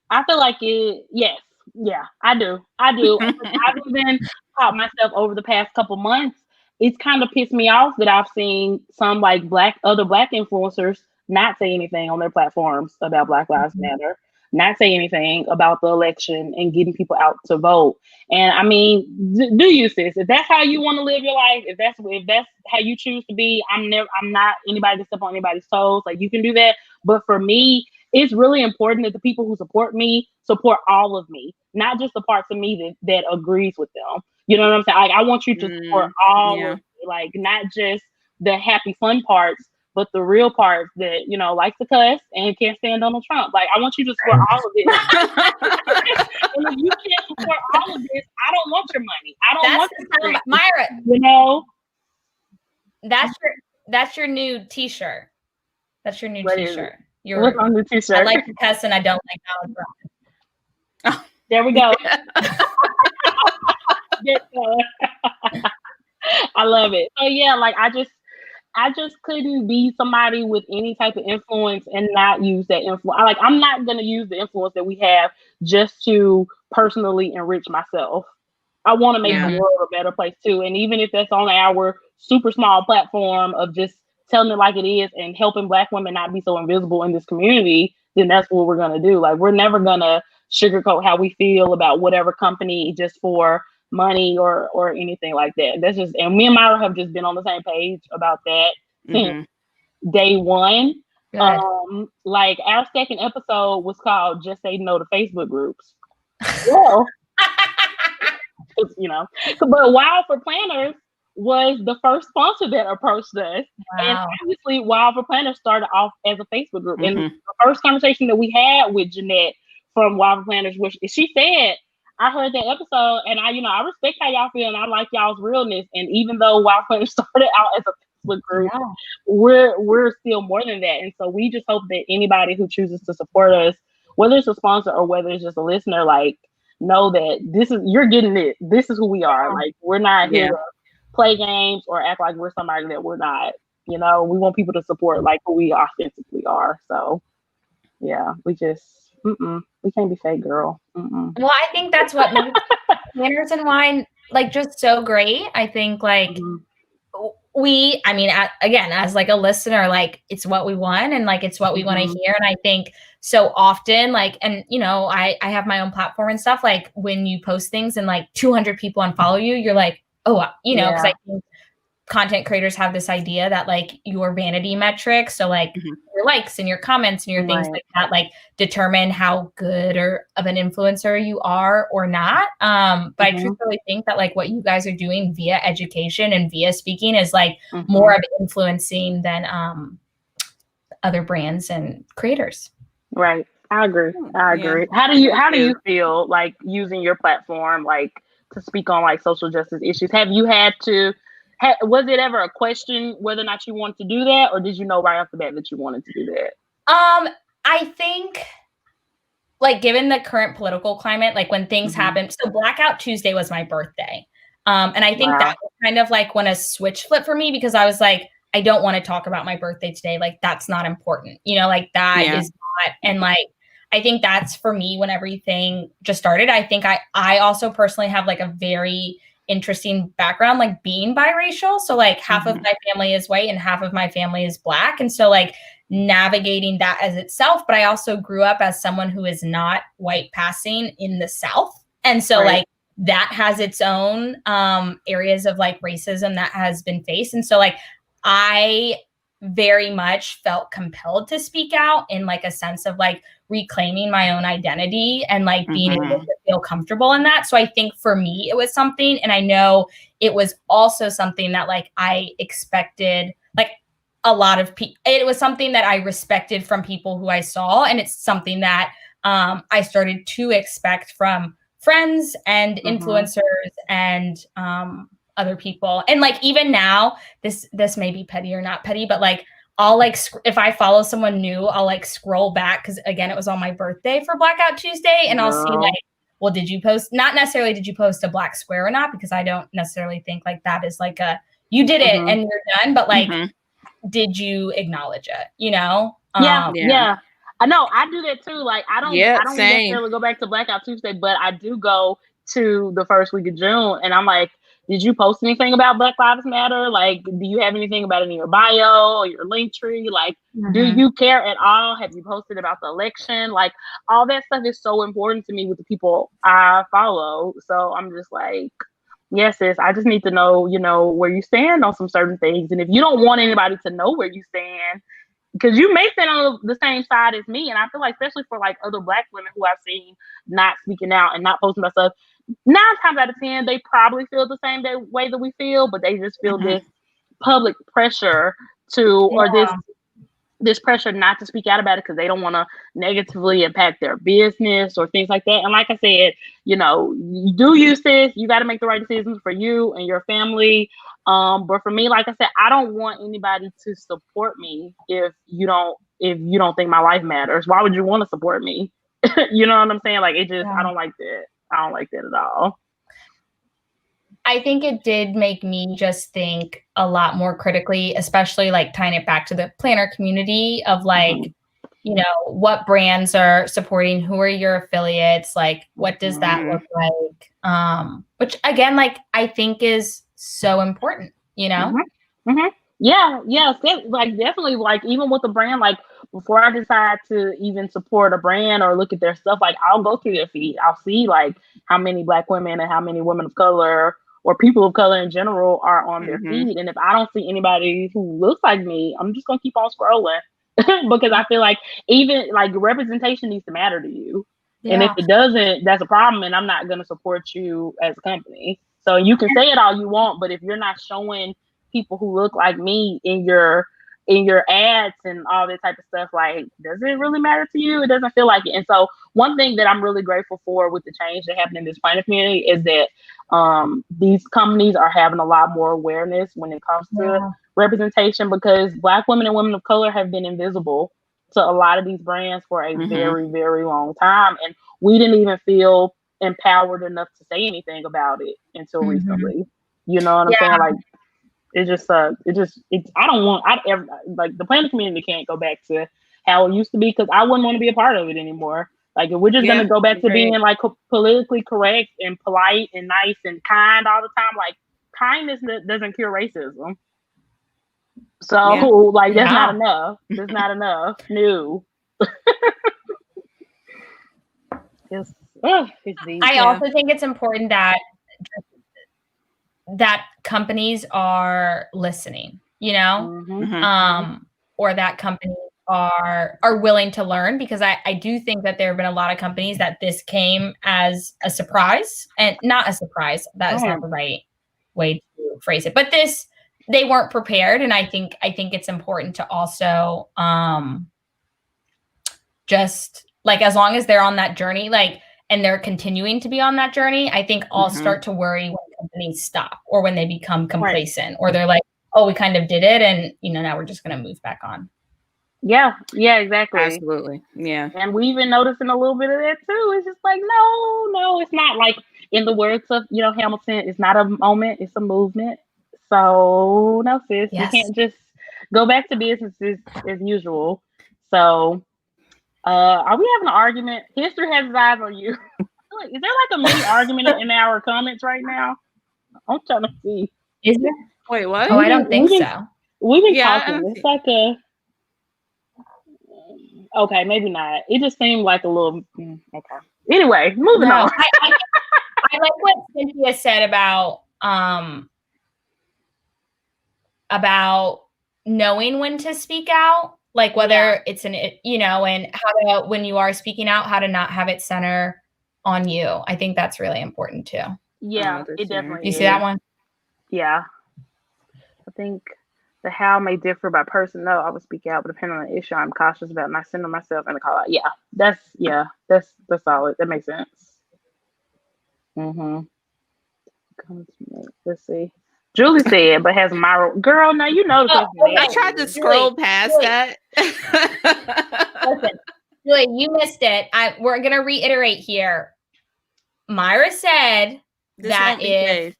I feel like yes. Yeah, I do. I've even caught myself over the past couple months. It's kind of pissed me off that I've seen some like other black influencers not say anything on their platforms about Black Lives Matter, not say anything about the election and getting people out to vote. And I mean, do you, sis? If that's how you want to live your life, if that's how you choose to be, I'm not anybody to step on anybody's toes. Like you can do that. But for me, it's really important that the people who support me support all of me, not just the parts of me that agrees with them. You know what I'm saying? Like I want you to support all of me, like not just the happy fun parts, but the real parts that, likes to cuss and can't stand Donald Trump. Like, I want you to support all of this. And if you can't support all of this, I don't want your money. I don't want your Myra. That's your new t-shirt. That's your new t-shirt. What's on the t-shirt? I like to cuss and I don't like Donald Trump. There we go. I love it. So yeah, like I just couldn't be somebody with any type of influence and not use that influence. I'm not going to use the influence that we have just to personally enrich myself. I want to make the world a better place too. And even if that's on our super small platform of just telling it like it is and helping Black women not be so invisible in this community, then that's what we're going to do. Like, we're never going to sugarcoat how we feel about whatever company just for money or anything like that. That's just, and me and Myra have just been on the same page about that since day one. Like our second episode was called "Just Say No to Facebook Groups." Well, but Wild for Planners was the first sponsor that approached us. Wow. And obviously Wild for Planners started off as a Facebook group. And the first conversation that we had with Jeanette from Wild for Planners, which she said, I heard that episode and I respect how y'all feel and I like y'all's realness. And even though Wild Planners started out as a Facebook group, we're still more than that. And so we just hope that anybody who chooses to support us, whether it's a sponsor or whether it's just a listener, like, know that you're getting it. This is who we are. Like, we're not here to play games or act like we're somebody that we're not. We want people to support like who we authentically are. So yeah, we just we can't be fake, girl. Well, I think that's what makes Manners and Wine like just so great. I think like again, as like a listener, like it's what we want and like it's what we want to hear. And I think so often, like, and I have my own platform and stuff. Like when you post things and like 200 people unfollow you, you're like, oh, because I think content creators have this idea that like your vanity metrics, so like your likes and your comments and your things like that, like determine how good or of an influencer you are or not. But I truthfully think that like what you guys are doing via education and via speaking is like more of influencing than other brands and creators. Right. I agree. Yeah. How do you feel like using your platform like to speak on like social justice issues? Have you had to was it ever a question whether or not you wanted to do that, or did you know right off the bat that you wanted to do that? I think like given the current political climate, like when things happen, so Blackout Tuesday was my birthday. And I think that was kind of like when a switch flipped for me, because I was like, I don't want to talk about my birthday today. Like that's not important, like that is not. And like, I think that's for me when everything just started. I think I also personally have like a very interesting background, like being biracial. So like half of my family is white and half of my family is Black. And so like navigating that as itself, but I also grew up as someone who is not white passing in the South. And so like that has its own areas of like racism that has been faced. And so like I very much felt compelled to speak out in like a sense of like reclaiming my own identity and like being able to feel comfortable in that. So I think for me, it was something, and I know it was also something that like I expected, like a lot of people, it was something that I respected from people who I saw. And it's something that I started to expect from friends and influencers and other people. And like even now, this may be petty or not petty, but like I'll like if I follow someone new, I'll like scroll back because again, it was on my birthday for Blackout Tuesday, and I'll see like, well, did you post? Not necessarily did you post a Black square or not, because I don't necessarily think like that is like a you did it and you're done, but like did you acknowledge it? You know? Yeah. I know I do that too. Like I don't necessarily go back to Blackout Tuesday, but I do go to the first week of June, and I'm like, did you post anything about Black Lives Matter? Like, do you have anything about it in your bio or your link tree? Like, do you care at all? Have you posted about the election? Like, all that stuff is so important to me with the people I follow. So I'm just like, yes, sis, I just need to know, you know, where you stand on some certain things. And if you don't want anybody to know where you stand, because you may stand on the same side as me. And I feel like, especially for like other Black women who I've seen not speaking out and not posting about stuff, 9 times out of 10, they probably feel the same way that we feel, but they just feel this public pressure to, or this pressure not to speak out about it because they don't want to negatively impact their business or things like that. And like I said, you know, you do use this, you got to make the right decisions for you and your family. But for me, like I said, I don't want anybody to support me if you don't think my life matters. Why would you want to support me? You know what I'm saying? Like, it just, I don't like that. I don't like that at all. I think it did make me just think a lot more critically, especially like tying it back to the planner community of like, you know, what brands are supporting, who are your affiliates, like what does that look like? Which again, like I think is so important, you know? Yeah. Like definitely, like even with a brand, like before I decide to even support a brand or look at their stuff, like I'll go through their feed. I'll see like how many Black women and how many women of color or people of color in general are on their feed. And if I don't see anybody who looks like me, I'm just gonna keep on scrolling because I feel like even like representation needs to matter to you. Yeah. And if it doesn't, that's a problem, and I'm not gonna support you as a company. So you can say it all you want, but if you're not showing people who look like me in your ads and all that type of stuff, like, does it really matter to you? It doesn't feel like it. And so one thing that I'm really grateful for with the change that happened in this planner community is that these companies are having a lot more awareness when it comes to representation, because Black women and women of color have been invisible to a lot of these brands for a very, very long time. And we didn't even feel empowered enough to say anything about it until recently. You know what I'm saying? Like, it just I don't want, like the planning community can't go back to how it used to be, because I wouldn't want to be a part of it anymore. Like, if we're just going to go back to being like politically correct and polite and nice and kind all the time, like kindness doesn't cure racism. So like, that's not enough. That's not enough. No. I also think it's important that companies are listening, you know, or that companies are willing to learn, because I do think that there have been a lot of companies that this came as a surprise, and not a surprise. That is not the right way to phrase it, but they weren't prepared. And I think it's important to also just like, as long as they're on that journey, like, and they're continuing to be on that journey, I think I'll start to worry when companies stop or when they become complacent or they're like, oh, we kind of did it, and you know, now we're just going to move back on. Yeah, exactly. Absolutely. Yeah. And we've been noticing a little bit of that too. It's just like, no, it's not, like, in the words of, you know, Hamilton, it's not a moment, it's a movement. So no, sis, you can't just go back to business as usual. So are we having an argument? History has its eyes on you. Is there like a mini argument in our comments right now? I'm trying to see. Is it? Wait, what? Oh, I don't think so. We've been talking. It's like a. Okay, maybe not. It just seemed like a little. Okay. Anyway, moving on. I like what Cynthia said about knowing when to speak out, like whether it's and how to, when you are speaking out, how to not have it center on you. I think that's really important too. Yeah, it definitely is. You see that one? Yeah. I think the how may differ by person. No, I would speak out, but depending on the issue, I'm cautious about not sending myself in the call out. Yeah, that's solid. That makes sense. Let's see. Julie said, but has Myra. Girl, now you know the question. I tried to scroll past that. Listen, Julie, you missed it. We're going to reiterate here. Myra said that if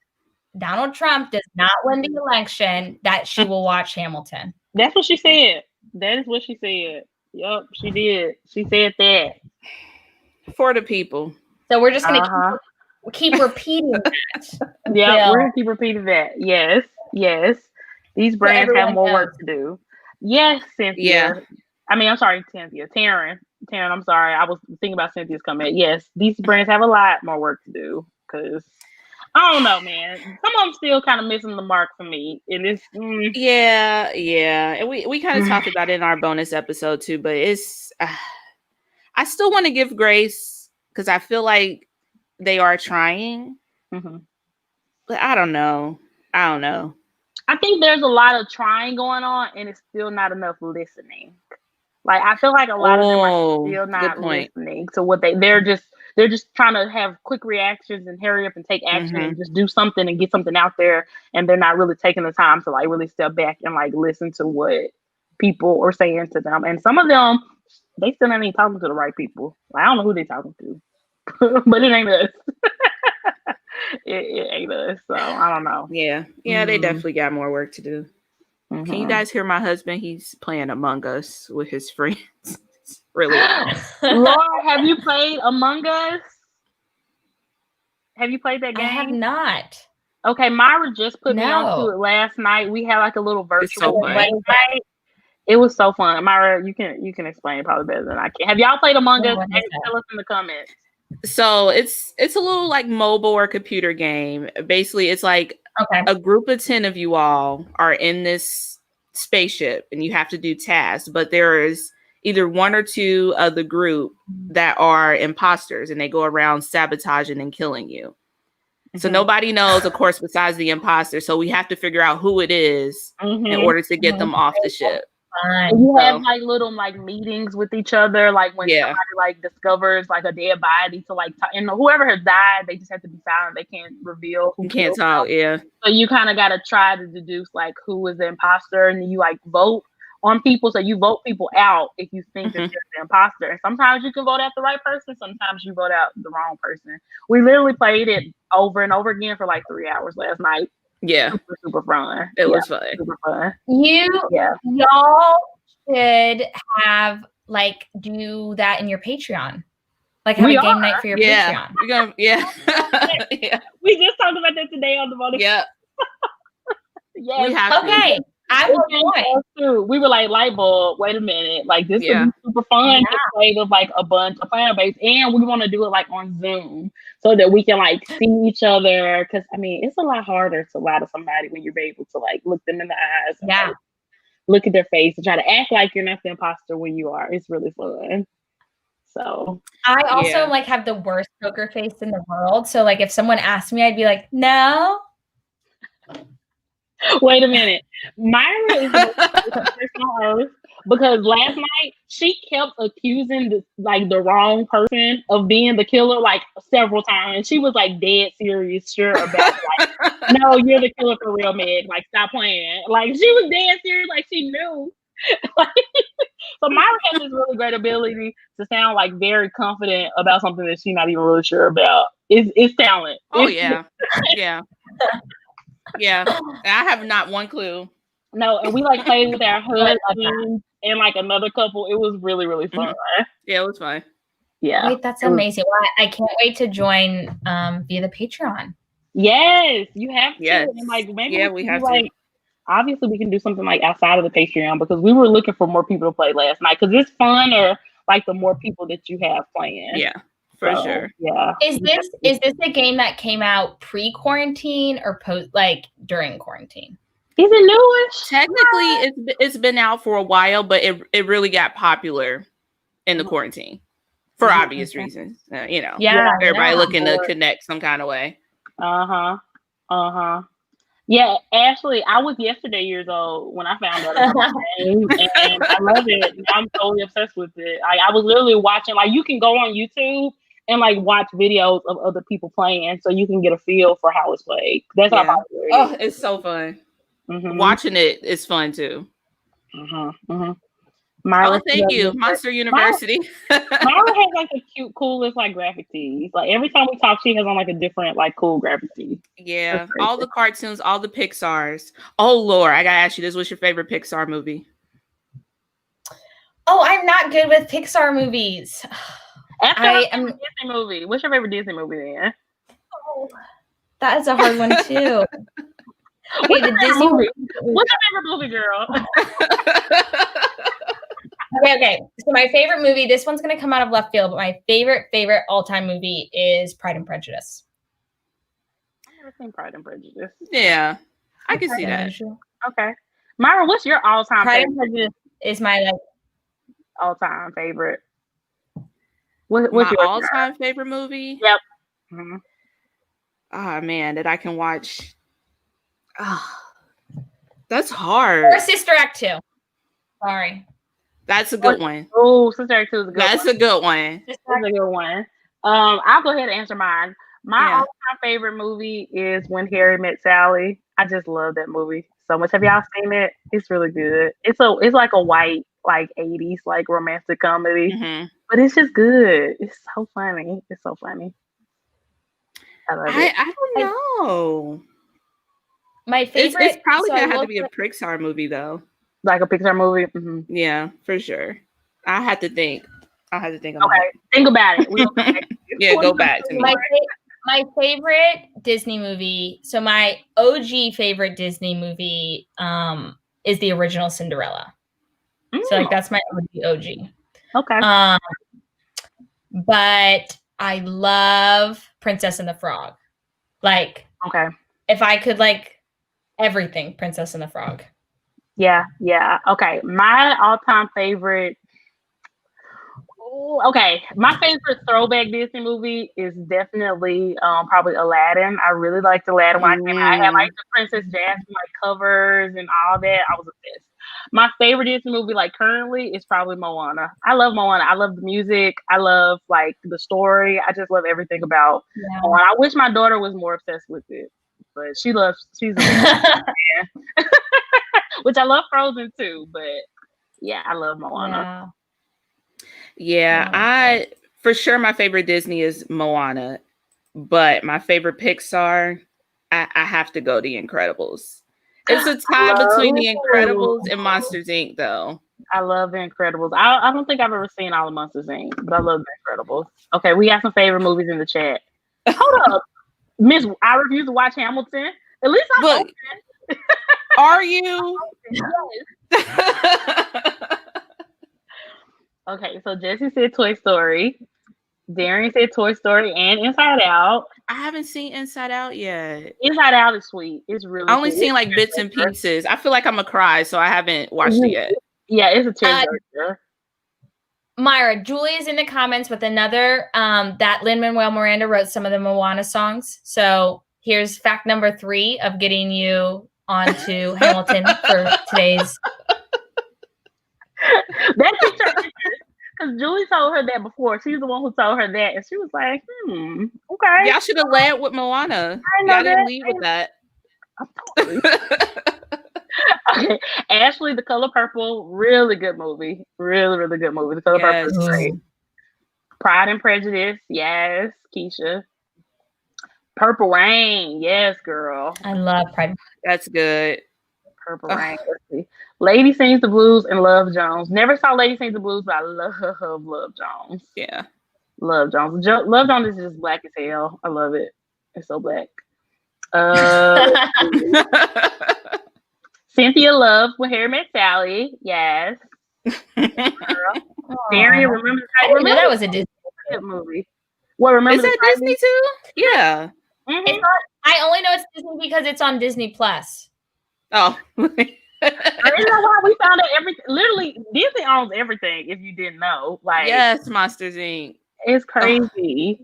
Donald Trump does not win the election, that she will watch Hamilton. That's what she said. That is what she said. Yep, she did. She said that. For the people. So we're just going to keep repeating that. Yeah, we're going to keep repeating that. Yes. These brands have more work to do. Yes, Cynthia. Yeah. I mean, I'm sorry, Cynthia. Taryn, I'm sorry. I was thinking about Cynthia's comment. Yes, these brands have a lot more work to do because I don't know, man. Some of them still kind of missing the mark for me. And it's yeah. And we kind of talked about it in our bonus episode too, but it's I still want to give grace because I feel like they are trying, but I don't know. I think there's a lot of trying going on, and it's still not enough listening. Like I feel like a lot of them are still not listening to what they're just trying to have quick reactions and hurry up and take action and just do something and get something out there, and they're not really taking the time to like really step back and like listen to what people are saying to them. And some of them, they still not even talking to the right people. Like, I don't know who they're talking to, but it ain't us. It ain't us, so I don't know. Yeah, they definitely got more work to do. Can you guys hear my husband? He's playing Among Us with his friends. It's really loud. Laur, have you played Among Us? Have you played that game? I have not. Okay, Myra just put me onto it last night. We had like a little virtual night. It was so fun. Myra, you can explain it probably better than I can. Have y'all played Among Us? Tell us in the comments. So it's a little like mobile or computer game. Basically, it's like a group of 10 of you all are in this spaceship and you have to do tasks, but there is either one or two of the group that are imposters and they go around sabotaging and killing you. So nobody knows, of course, besides the imposter. So we have to figure out who it is in order to get them off the ship. And you have like little like meetings with each other, like when somebody like discovers like a dead body to like and whoever has died, they just have to be silent. They can't reveal. You can't talk. Yeah. So you kind of got to try to deduce like who is the imposter, and you like vote on people. So you vote people out if you think that they're the imposter. And sometimes you can vote out the right person. Sometimes you vote out the wrong person. We literally played it over and over again for like 3 hours last night. Yeah. Super fun. It was fun. Super fun. Y'all should have like do that in your Patreon. Like have a game night for your Patreon. We're gonna, yeah. We just talked about that today on the bonus. Yeah. Yeah. We have to. I will join. We were like, light bulb, wait a minute. Like this would be super fun to play with like a bunch of fan base. And we want to do it like on Zoom so that we can like see each other. Cause I mean, it's a lot harder to lie to somebody when you're able to like look them in the eyes and like, look at their face and try to act like you're not the imposter when you are. It's really fun. So I also like have the worst poker face in the world. So like if someone asked me, I'd be like, no. Wait a minute. Myra is the person on earth because last night she kept accusing the wrong person of being the killer like several times. She was like dead serious, sure about like, no, you're the killer for real, Meg. Like, stop playing. Like, she was dead serious, like she knew. So Myra has this really great ability to sound like very confident about something that she's not even really sure about. It's talent. Oh yeah. Yeah, I have not one clue. No, and we like played with our husbands and like another couple. It was really, really fun. Yeah, it was fun. Yeah. Wait, that's amazing. Well, I can't wait to join via the Patreon. Yes, you have to. Yes. And like maybe we can have do, like, obviously we can do something like outside of the Patreon because we were looking for more people to play last night because it's fun or like the more people that you have playing. Yeah, for sure. Yeah. Is this a game that came out pre-quarantine or post, like during quarantine? Is it newish? Technically, it's been out for a while, but it really got popular in the quarantine for obvious reasons. Everybody looking to connect some kind of way. Yeah, Ashley, I was yesterday years old when I found out about the game, and I love it. I'm totally obsessed with it. I was literally watching, like, you can go on YouTube and like watch videos of other people playing, so you can get a feel for how it's played. That's how popular it is. Oh, it's so fun. Watching it is fun too. Myra, thank you, Monster University. Myra has like the coolest like graphic tees. Like every time we talk, she has on like a different like cool graphic tee. Yeah, all the cartoons, all the Pixars. Oh, Laur, I gotta ask you this: what's your favorite Pixar movie? Oh, I'm not good with Pixar movies. I am Disney movie. What's your favorite Disney movie then? Oh, that is a hard one too. Okay, the Disney movie. What's your favorite movie, girl? Okay. So my favorite movie, this one's going to come out of left field, but my favorite all-time movie is Pride and Prejudice. I've never seen Pride and Prejudice. Yeah, I can see that. Okay. Myra, what's your all-time Pride favorite? and Prejudice is my all-time favorite. What's my your all-time favorite movie? Yep. Oh, man, that I can watch. That's hard. Or Sister Act 2. Sorry. That's a good one. Oh, Sister Act 2 is a good one. That's a good one. That's a good one. I'll go ahead and answer mine. My all-time favorite movie is When Harry Met Sally. I just love that movie so much. Have y'all seen it? It's really good. It's like a white, like 80s, like romantic comedy. But it's just good. It's so funny. It's so funny. I love it. I don't know. My favorite. It's probably gonna have to be a Pixar movie though. Like a Pixar movie. Yeah, for sure. I had to think. Okay, think about it. Yeah, go back to me. My favorite Disney movie. So my OG favorite Disney movie is the original Cinderella. So like that's my OG. Okay. But I love Princess and the Frog. Like, okay, if I could like everything, Princess and the Frog. Yeah. Okay, my all-time favorite. Okay, my favorite throwback Disney movie is definitely probably Aladdin. I really liked Aladdin when I came out. I had like the Princess Jasmine like covers and all that. I was obsessed. My favorite Disney movie like currently is probably Moana. I love Moana. I love the music. I love like the story. I just love everything about Moana. I wish my daughter was more obsessed with it, but she's which I love Frozen too, but yeah, I love Moana. Yeah, for sure my favorite Disney is Moana, but my favorite Pixar, I have to go The Incredibles. It's a tie between The Incredibles and Monsters, Inc. though. I love The Incredibles. I don't think I've ever seen all of Monsters, Inc., but I love The Incredibles. Okay, we got some favorite movies in the chat. Hold up. Miss, I refuse to watch Hamilton. At least I'm open. Are you? Okay, so Jesse said Toy Story. Darren said Toy Story and Inside Out. I haven't seen Inside Out yet. Inside Out is sweet. It's really I only seen like bits and pieces. I feel like I'm gonna cry, so I haven't watched it yet. Yeah, it's a tearjerker. Myra, Julie is in the comments with another that Lin-Manuel Miranda wrote some of the Moana songs. So here's fact number 3 of getting you onto Hamilton for today's. That's because Julie told her that before. She's the one who told her that, and she was like, okay. Y'all should have led with Moana. Y'all didn't lead with that. Okay, Ashley, The Color Purple, really good movie. Really, really good movie. The Color Purple is great. Pride and Prejudice, yes, Keisha. Purple Rain, yes, girl. I love Pride. That's good. Purple Rain. Let's see. Lady Sings the Blues and Love Jones. Never saw Lady Sings the Blues, but I love Love Jones. Yeah. Love Jones. Love Jones is just black as hell. I love it. It's so black. Cynthia Love with Harry Met Sally. Yes. Darian, remember that was a Disney movie. Well, remember is that Disney too? Yeah. Mm-hmm. It's not, I only know it's Disney because it's on Disney Plus. Oh. You know why we found out everything? Literally, Disney owns everything. If you didn't know, like yes, Monsters Inc. It's crazy.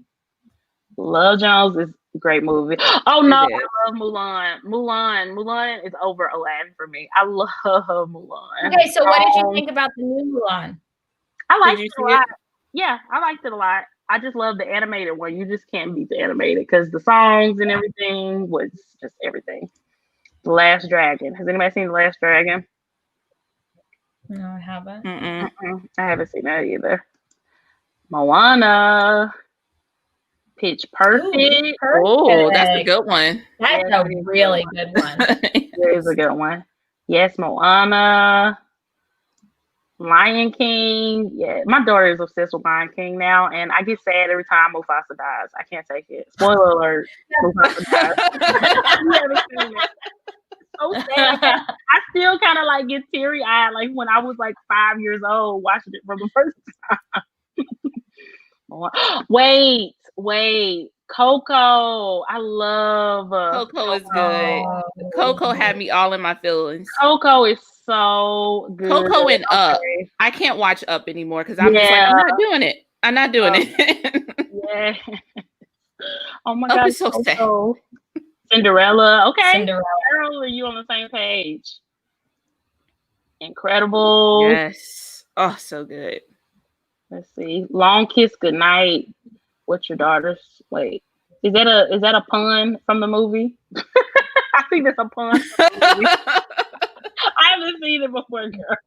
Love Jones is a great movie. Oh no, I love Mulan. Mulan is over Aladdin for me. I love Mulan. Okay, so what did you think about the new Mulan? I liked it a lot. Yeah, I liked it a lot. I just love the animated one. You just can't beat the animated because the songs and everything was just everything. The Last Dragon. Has anybody seen The Last Dragon? No, I haven't. I haven't seen that either. Moana. Pitch Perfect. Oh, that's a good one. That's a really good one. It is a good one. Yes, Moana. Lion King. Yeah, my daughter is obsessed with Lion King now, and I get sad every time Mufasa dies. I can't take it. Spoiler alert. Mufasa dies. You haven't seen it. So sad. I still kind of like get teary eyed, like when I was like 5 years old watching it for the first time. Wait, Coco. I love Coco is good. Coco had me all in my feelings. Coco is so good. Coco and Up. I can't watch Up anymore because I'm just like, I'm not doing it. I'm not doing it. Yeah. Oh my God, God, it's so sad. Cinderella. Okay. Cinderella. Are you on the same page? Incredible. Yes. Oh, so good. Let's see. Long Kiss Goodnight. What's your daughter's? Wait, is that a pun from the movie? I think that's a pun. I haven't seen it before, girl.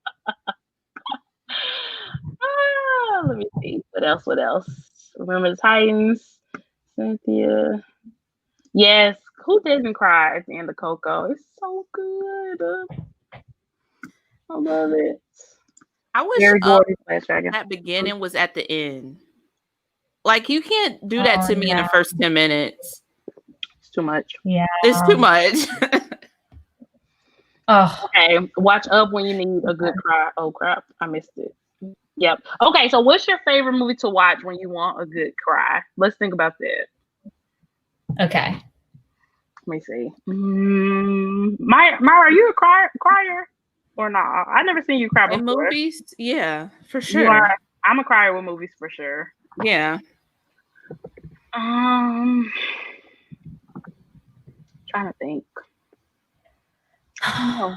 Let me see. What else? Remember the Titans? Cynthia. Yes. Who didn't cry at the end of Coco? It's so good. I love it. I wish that beginning was at the end. Like, you can't do that to me in the first 10 minutes. It's too much. Yeah. It's too much. Okay. Watch Up when you need a good cry. Oh, crap. I missed it. Yep. Okay. So what's your favorite movie to watch when you want a good cry? Let's think about that. Okay. Let me see. Myra, are you a crier or not? I've never seen you cry before. In movies? Yeah, for sure. I'm a crier with movies for sure. Yeah. Trying to think. I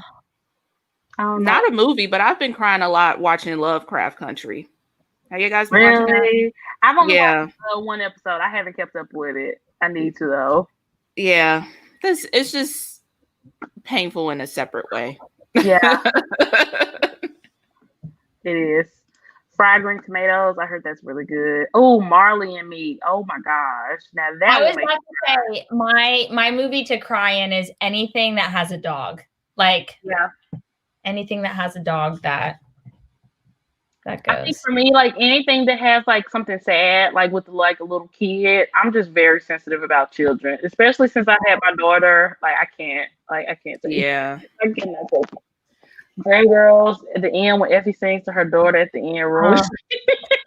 don't know. Not a movie, but I've been crying a lot watching Lovecraft Country. Have you guys been watching that? I've only watched one episode. I haven't kept up with it. I need to though. Yeah, because it's just painful in a separate way. Yeah, it is. Fried green tomatoes. I heard that's really good. Oh, Marley and Me. Oh my gosh! Now that I was about to say my movie to cry in is anything that has a dog. Like anything that has a dog that goes. I think for me, like anything that has like something sad, like with like a little kid, I'm just very sensitive about children, especially since I had my daughter. Like I can't take yeah. it. I cannot take it. Gray Girls at the end when Effie sings to her daughter at the end. Ruin.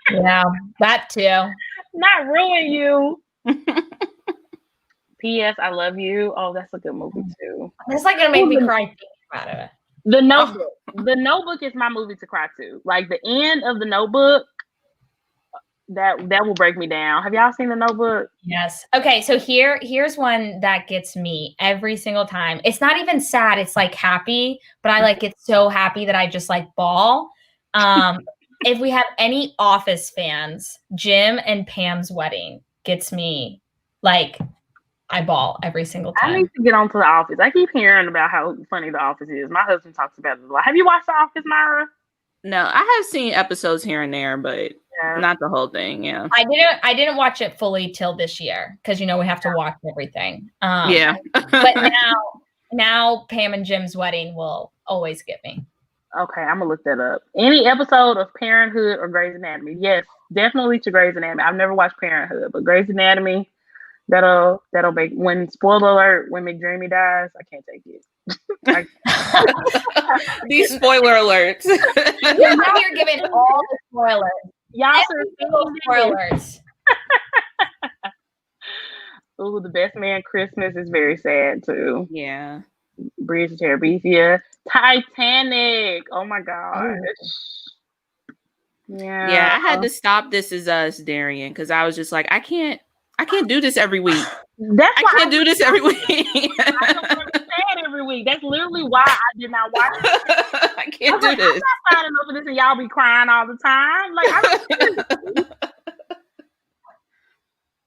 Yeah, that too. Not ruin you. P.S. I Love You. Oh, that's a good movie too. It's like gonna make me cry thinking about it. The Notebook. The Notebook is my movie to cry to. Like the end of The Notebook, that will break me down. Have y'all seen The Notebook? Yes. Okay, so here's one that gets me every single time. It's not even sad, it's like happy, but I like get so happy that I just like bawl. If we have any Office fans, Jim and Pam's wedding gets me like I bawl every single time. I need to get onto The Office. I keep hearing about how funny The Office is. My husband talks about it a lot. Have you watched The Office, Myra? No, I have seen episodes here and there, but not the whole thing. Yeah, I didn't watch it fully till this year because we have to watch everything. But now Pam and Jim's wedding will always get me. Okay, I'm gonna look that up. Any episode of Parenthood or Grey's Anatomy? Yes, definitely to Grey's Anatomy. I've never watched Parenthood, but Grey's Anatomy, That'll make when spoiler alert when McDreamy dies. I can't take it. These spoiler alerts. You're giving all the spoilers. Y'all spoilers. Ooh, The Best Man Christmas is very sad too. Yeah. Bridge to Terabithia. Titanic. Oh my gosh. Yeah, I had to stop This Is Us, Darian, because I was just like, I can't do this every week. I can't do this every week. I don't understand every week. That's literally why I did not watch it. I can't do this. I'm not signing up for this and y'all be crying all the time. Like, I don't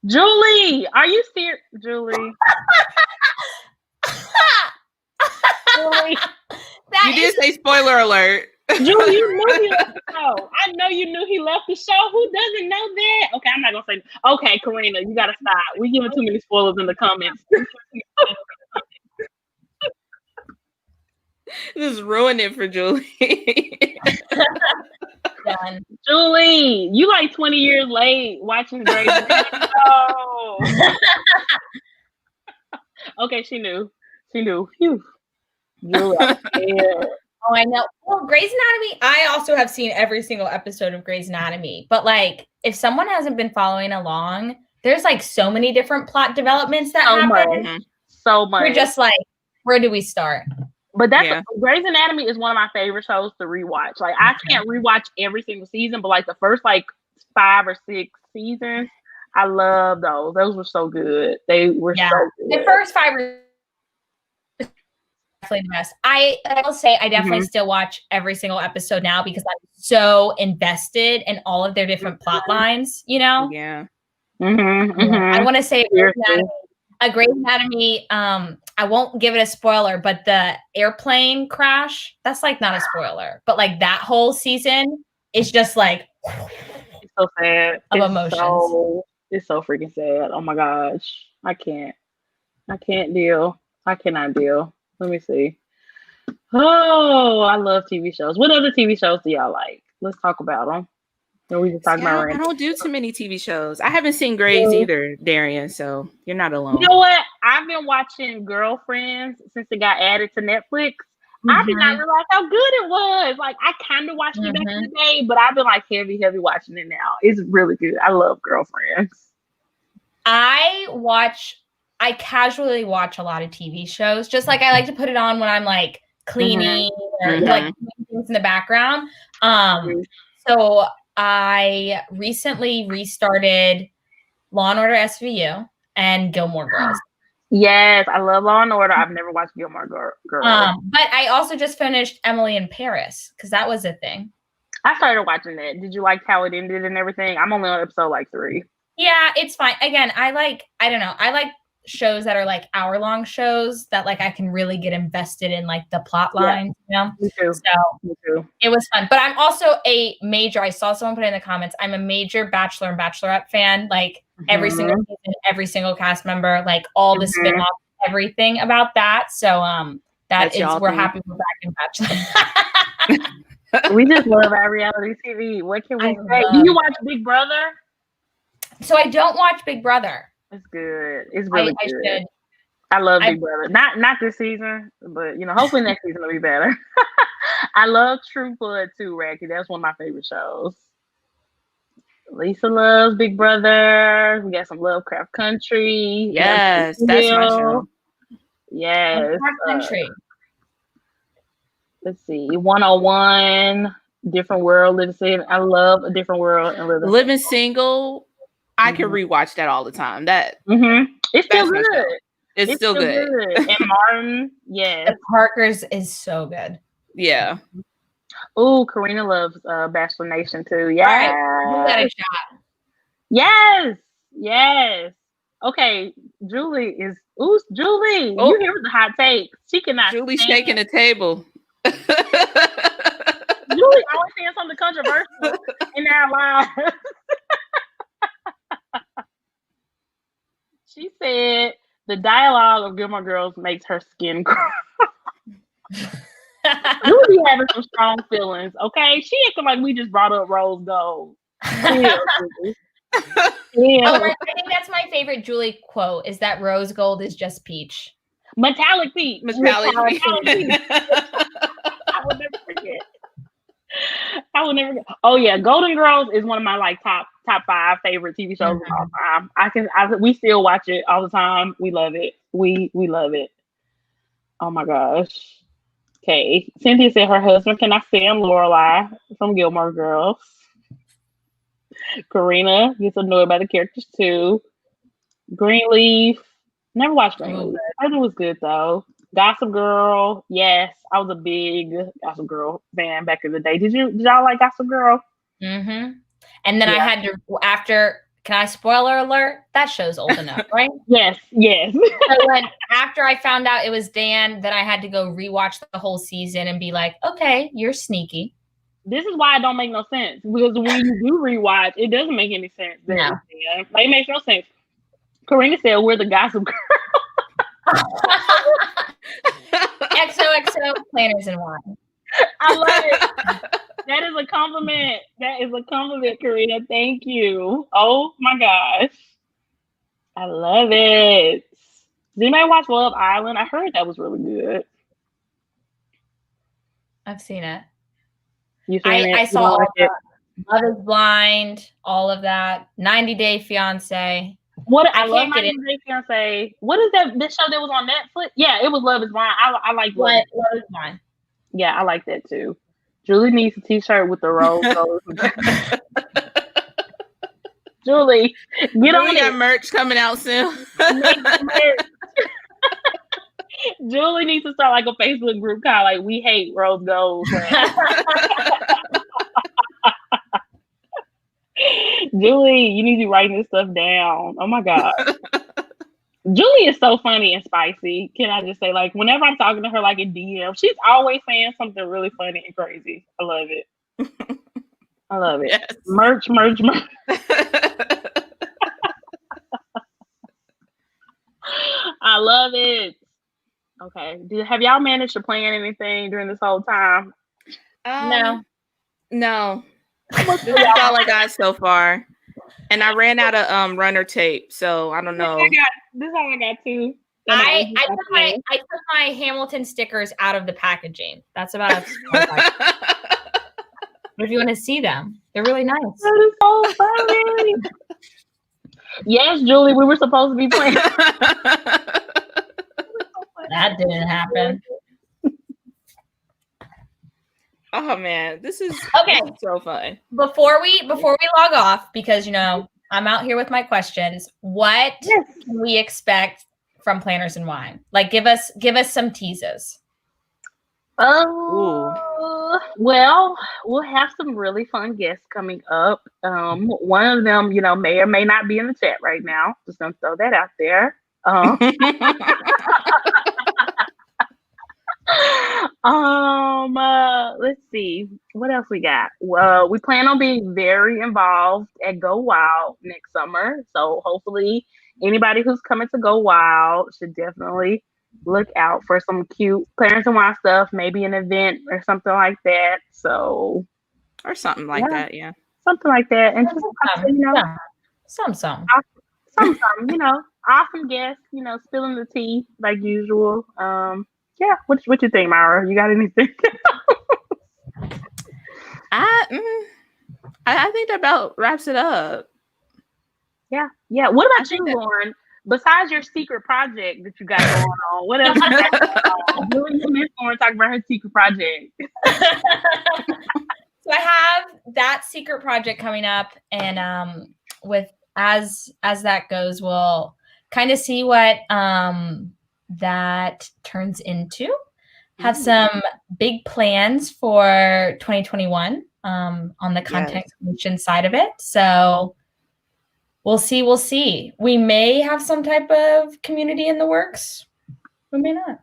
Julie, are you serious? Julie. Julie. You did say spoiler alert. Julie, you knew he left the show. I know you knew he left the show. Who doesn't know that? Okay, I'm not gonna say. Okay, Karina, you gotta stop. We giving too many spoilers in the comments. Just ruin it for Julie. Done. Julie, you like 20 years late watching Grey's Anatomy. Oh. Okay, she knew. Phew. Julie, yeah. Oh, I know. Well, Grey's Anatomy, I also have seen every single episode of Grey's Anatomy. But like, if someone hasn't been following along, there's like so many different plot developments that happen. So much. We're just like, where do we start? But Grey's Anatomy is one of my favorite shows to rewatch. Like, I can't rewatch every single season, but like the first like 5 or 6 seasons, I love those. Those were so good. They were so good. The first 5 were definitely the best. I will say I definitely still watch every single episode now because I'm so invested in all of their different plot lines, you know? Yeah. I want to say Grey's Anatomy, I won't give it a spoiler, but the airplane crash, that's like not a spoiler. But like that whole season is just like it's so sad. Of emotions. It's so freaking sad. Oh my gosh. I can't deal. I cannot deal. Let me see. Oh, I love TV shows. What other TV shows do y'all like? Let's talk about them. We just talk about I don't do too many TV shows. I haven't seen Grey's either, Darian, so you're not alone. You know what? I've been watching Girlfriends since it got added to Netflix. I did not realize how good it was. Like, I kind of watched it back in the day, but I've been like heavy watching it now. It's really good. I love Girlfriends. I casually watch a lot of TV shows. Just like I like to put it on when I'm like cleaning or like things in the background. So I recently restarted Law & Order SVU and Gilmore Girls. Yes, I love Law & Order. I've never watched Gilmore Girls. But I also just finished Emily in Paris because that was a thing. I started watching that. Did you like how it ended and everything? I'm only on episode like 3. Yeah, it's fine. Again, I like shows that are like hour-long shows that like I can really get invested in like the plot lines, you know? Me too. So it was fun. But I'm also I saw someone put in the comments, I'm a major Bachelor and Bachelorette fan. Like every single season, every single cast member, like all the spin-offs, everything about that. So we're happy we're back in Bachelor. We just love our reality TV. What can we say? Do you watch Big Brother? So I don't watch Big Brother. It's good. It's really good. Should. I love Big Brother. Not this season, but hopefully next season will be better. I love True Blood too, Racky. That's one of my favorite shows. Lisa loves Big Brother. We got some Lovecraft Country. Yes, that's my show. Yes. Lovecraft Country. Let's see. 101, Different World, Living Single. I love A Different World and Living Single. I can rewatch that all the time. It's still good. It's still good. And Martin, yes. The Parkers is so good. Yeah. Oh, Karina loves Bachelor Nation too. Yeah. Right. Give that a shot. Yes. Okay, Julie. You hear the hot take. She cannot. Julie's shaking the table. Julie always saying something controversial in our lives. She said the dialogue of Gilmore Girls makes her skin crawl. Julie having some strong feelings, okay? She acting like we just brought up Rose Gold. Yeah. Oh, I think that's my favorite Julie quote is that rose gold is just peach. Metallic peach. Metallic peach. I will never forget. Oh yeah, Golden Girls is one of my like top 5 favorite TV shows of all time. We still watch it all the time. We love it. We love it. Oh my gosh. Okay. Cynthia said her husband cannot stand Lorelai from Gilmore Girls. Karina gets annoyed by the characters too. Greenleaf. Never watched Greenleaf. I heard it was good though. Gossip Girl. Yes, I was a big Gossip Girl fan back in the day. Did y'all like Gossip Girl? Mm-hmm. And then I had to can I spoiler alert? That show's old enough, right? Yes. So after I found out it was Dan, then I had to go rewatch the whole season and be like, okay, you're sneaky. This is why it don't make no sense. Because when you do rewatch, it doesn't make any sense. No. It makes no sense. Karina said we're the Gossip Girl. XOXO Planners and Wine. I love it. That is a compliment. That is a compliment, Karina. Thank you. Oh my gosh. I love it. Did anybody watch Love Island? I heard that was really good. I've seen it. You seen it? I saw all of Love is Blind, all of that. 90 Day Fiance. I love 90 Day Fiance. What is that? This show that was on Netflix? Yeah, it was Love is Blind. I like Love is Blind. Yeah, I like that too. Julie needs a t-shirt with the rose gold. Julie, get on it. Got merch coming out soon. Julie needs to start like a Facebook group called like We Hate Rose Gold. Julie, you need to be writing this stuff down. Oh my God. Julie is so funny and spicy. Can I just say, like, whenever I'm talking to her, like in DM, she's always saying something really funny and crazy. I love it. I love it. Yes. Merch. I love it. Okay. Have y'all managed to plan anything during this whole time? No. This is all I got so far. And I ran out of runner tape, so I don't know. This is all I got too. I took my Hamilton stickers out of the packaging. That's about it. But if you want to see them, they're really nice. That is so funny. Yes, Julie, we were supposed to be playing. That didn't happen. Oh man, this is so fun. Before we log off, because I'm out here with my questions. What can we expect from Planners and Wine? Like, give us some teases. Well, we'll have some really fun guests coming up. One of them, may or may not be in the chat right now. Just gonna throw that out there. Let's see what else we got. We plan on being very involved at Go Wild next summer, so hopefully anybody who's coming to Go Wild should definitely look out for some cute Planners and Wine stuff, maybe an event or something like that. So, or something like that, yeah, something like that, and just some, awesome guests, spilling the tea like usual. Yeah, what you think, Myra? You got anything? I think that about wraps it up. Yeah. What about you, Lauren? Besides your secret project that you got going on, what else? Doing your mentor and talk about her secret project. So I have that secret project coming up, and with as that goes, we'll kind of see what that turns into. Have some big plans for 2021 on the content creation side of it. So we'll see. We may have some type of community in the works. We may not.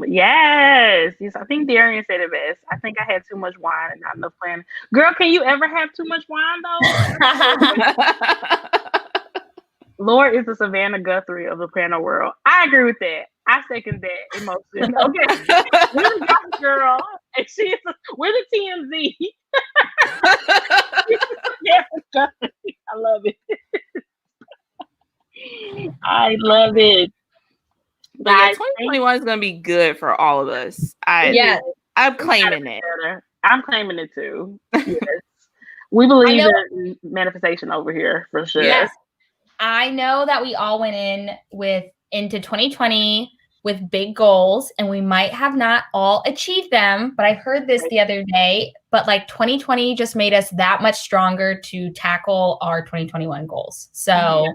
Yes. I think Darian said it best. I think I had too much wine and not enough planning. Girl, can you ever have too much wine though? Laur is the Savannah Guthrie of the planner world. I agree with that. I second that emotion. Okay. We're the Gossip Girl, and we're the TMZ. I love it. I love it. But yeah, 2021 is gonna be good for all of us. I'm claiming it. I'm claiming it too. Yes. We believe in manifestation over here for sure. Yes. I know that we all went into 2020 with big goals, and we might have not all achieved them, but I heard this the other day, but like 2020 just made us that much stronger to tackle our 2021 goals. So,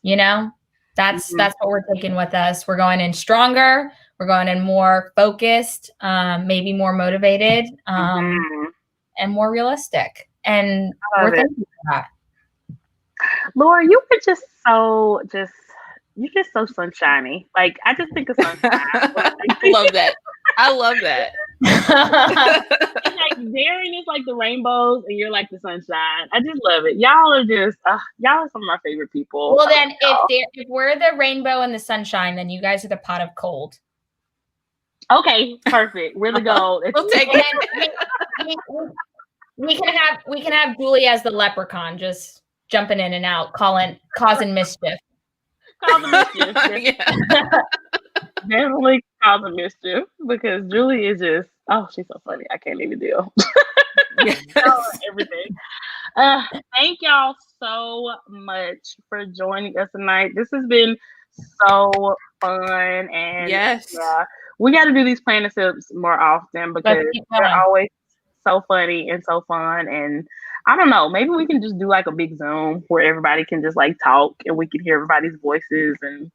you know, that's what we're taking with us. We're going in stronger. We're going in more focused, maybe more motivated, and more realistic. And we're thankful for that. Laura, you were just so you're just so sunshiny. Like, I just think of sunshine. I love that. I love that. Like, Darren is like the rainbows, and you're like the sunshine. I just love it. Y'all are just, y'all are some of my favorite people. Well, then, if we're the rainbow and the sunshine, then you guys are the pot of cold. Okay, perfect. We're the gold. We'll take it. We can have Julie as the leprechaun, just jumping in and out, causing mischief. Causing mischief. Definitely causing mischief, because Julie is just, she's so funny. I can't even deal. Everything. Thank y'all so much for joining us tonight. This has been so fun, and we got to do these planning sips more often, because they're always so funny and so fun. And I don't know, maybe we can just do like a big Zoom where everybody can just like talk, and we can hear everybody's voices, and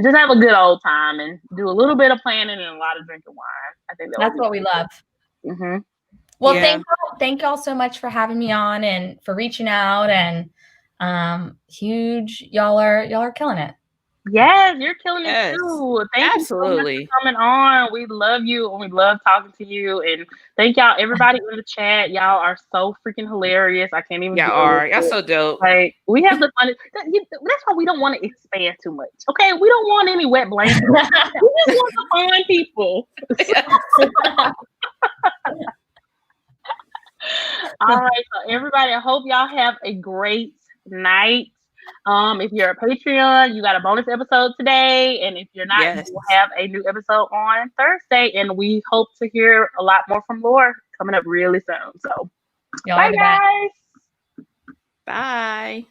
just have a good old time, and do a little bit of planning and a lot of drinking wine. I think that's what we love. Mm-hmm. Well, thank y'all so much for having me on and for reaching out, and y'all are killing it. Yes, you're killing it too. Thank you so much for coming on. We love you, and we love talking to you. And thank y'all, everybody in the chat. Y'all are so freaking hilarious. I can't even. Y'all so dope. Like, we have the fun. That's why we don't want to expand too much. Okay, we don't want any wet blankets. We just want to find people. All right, so everybody, I hope y'all have a great night. If you're a Patreon, you got a bonus episode today, and if you're not, you will have a new episode on Thursday, and we hope to hear a lot more from Laur coming up really soon. So, bye guys. Bye.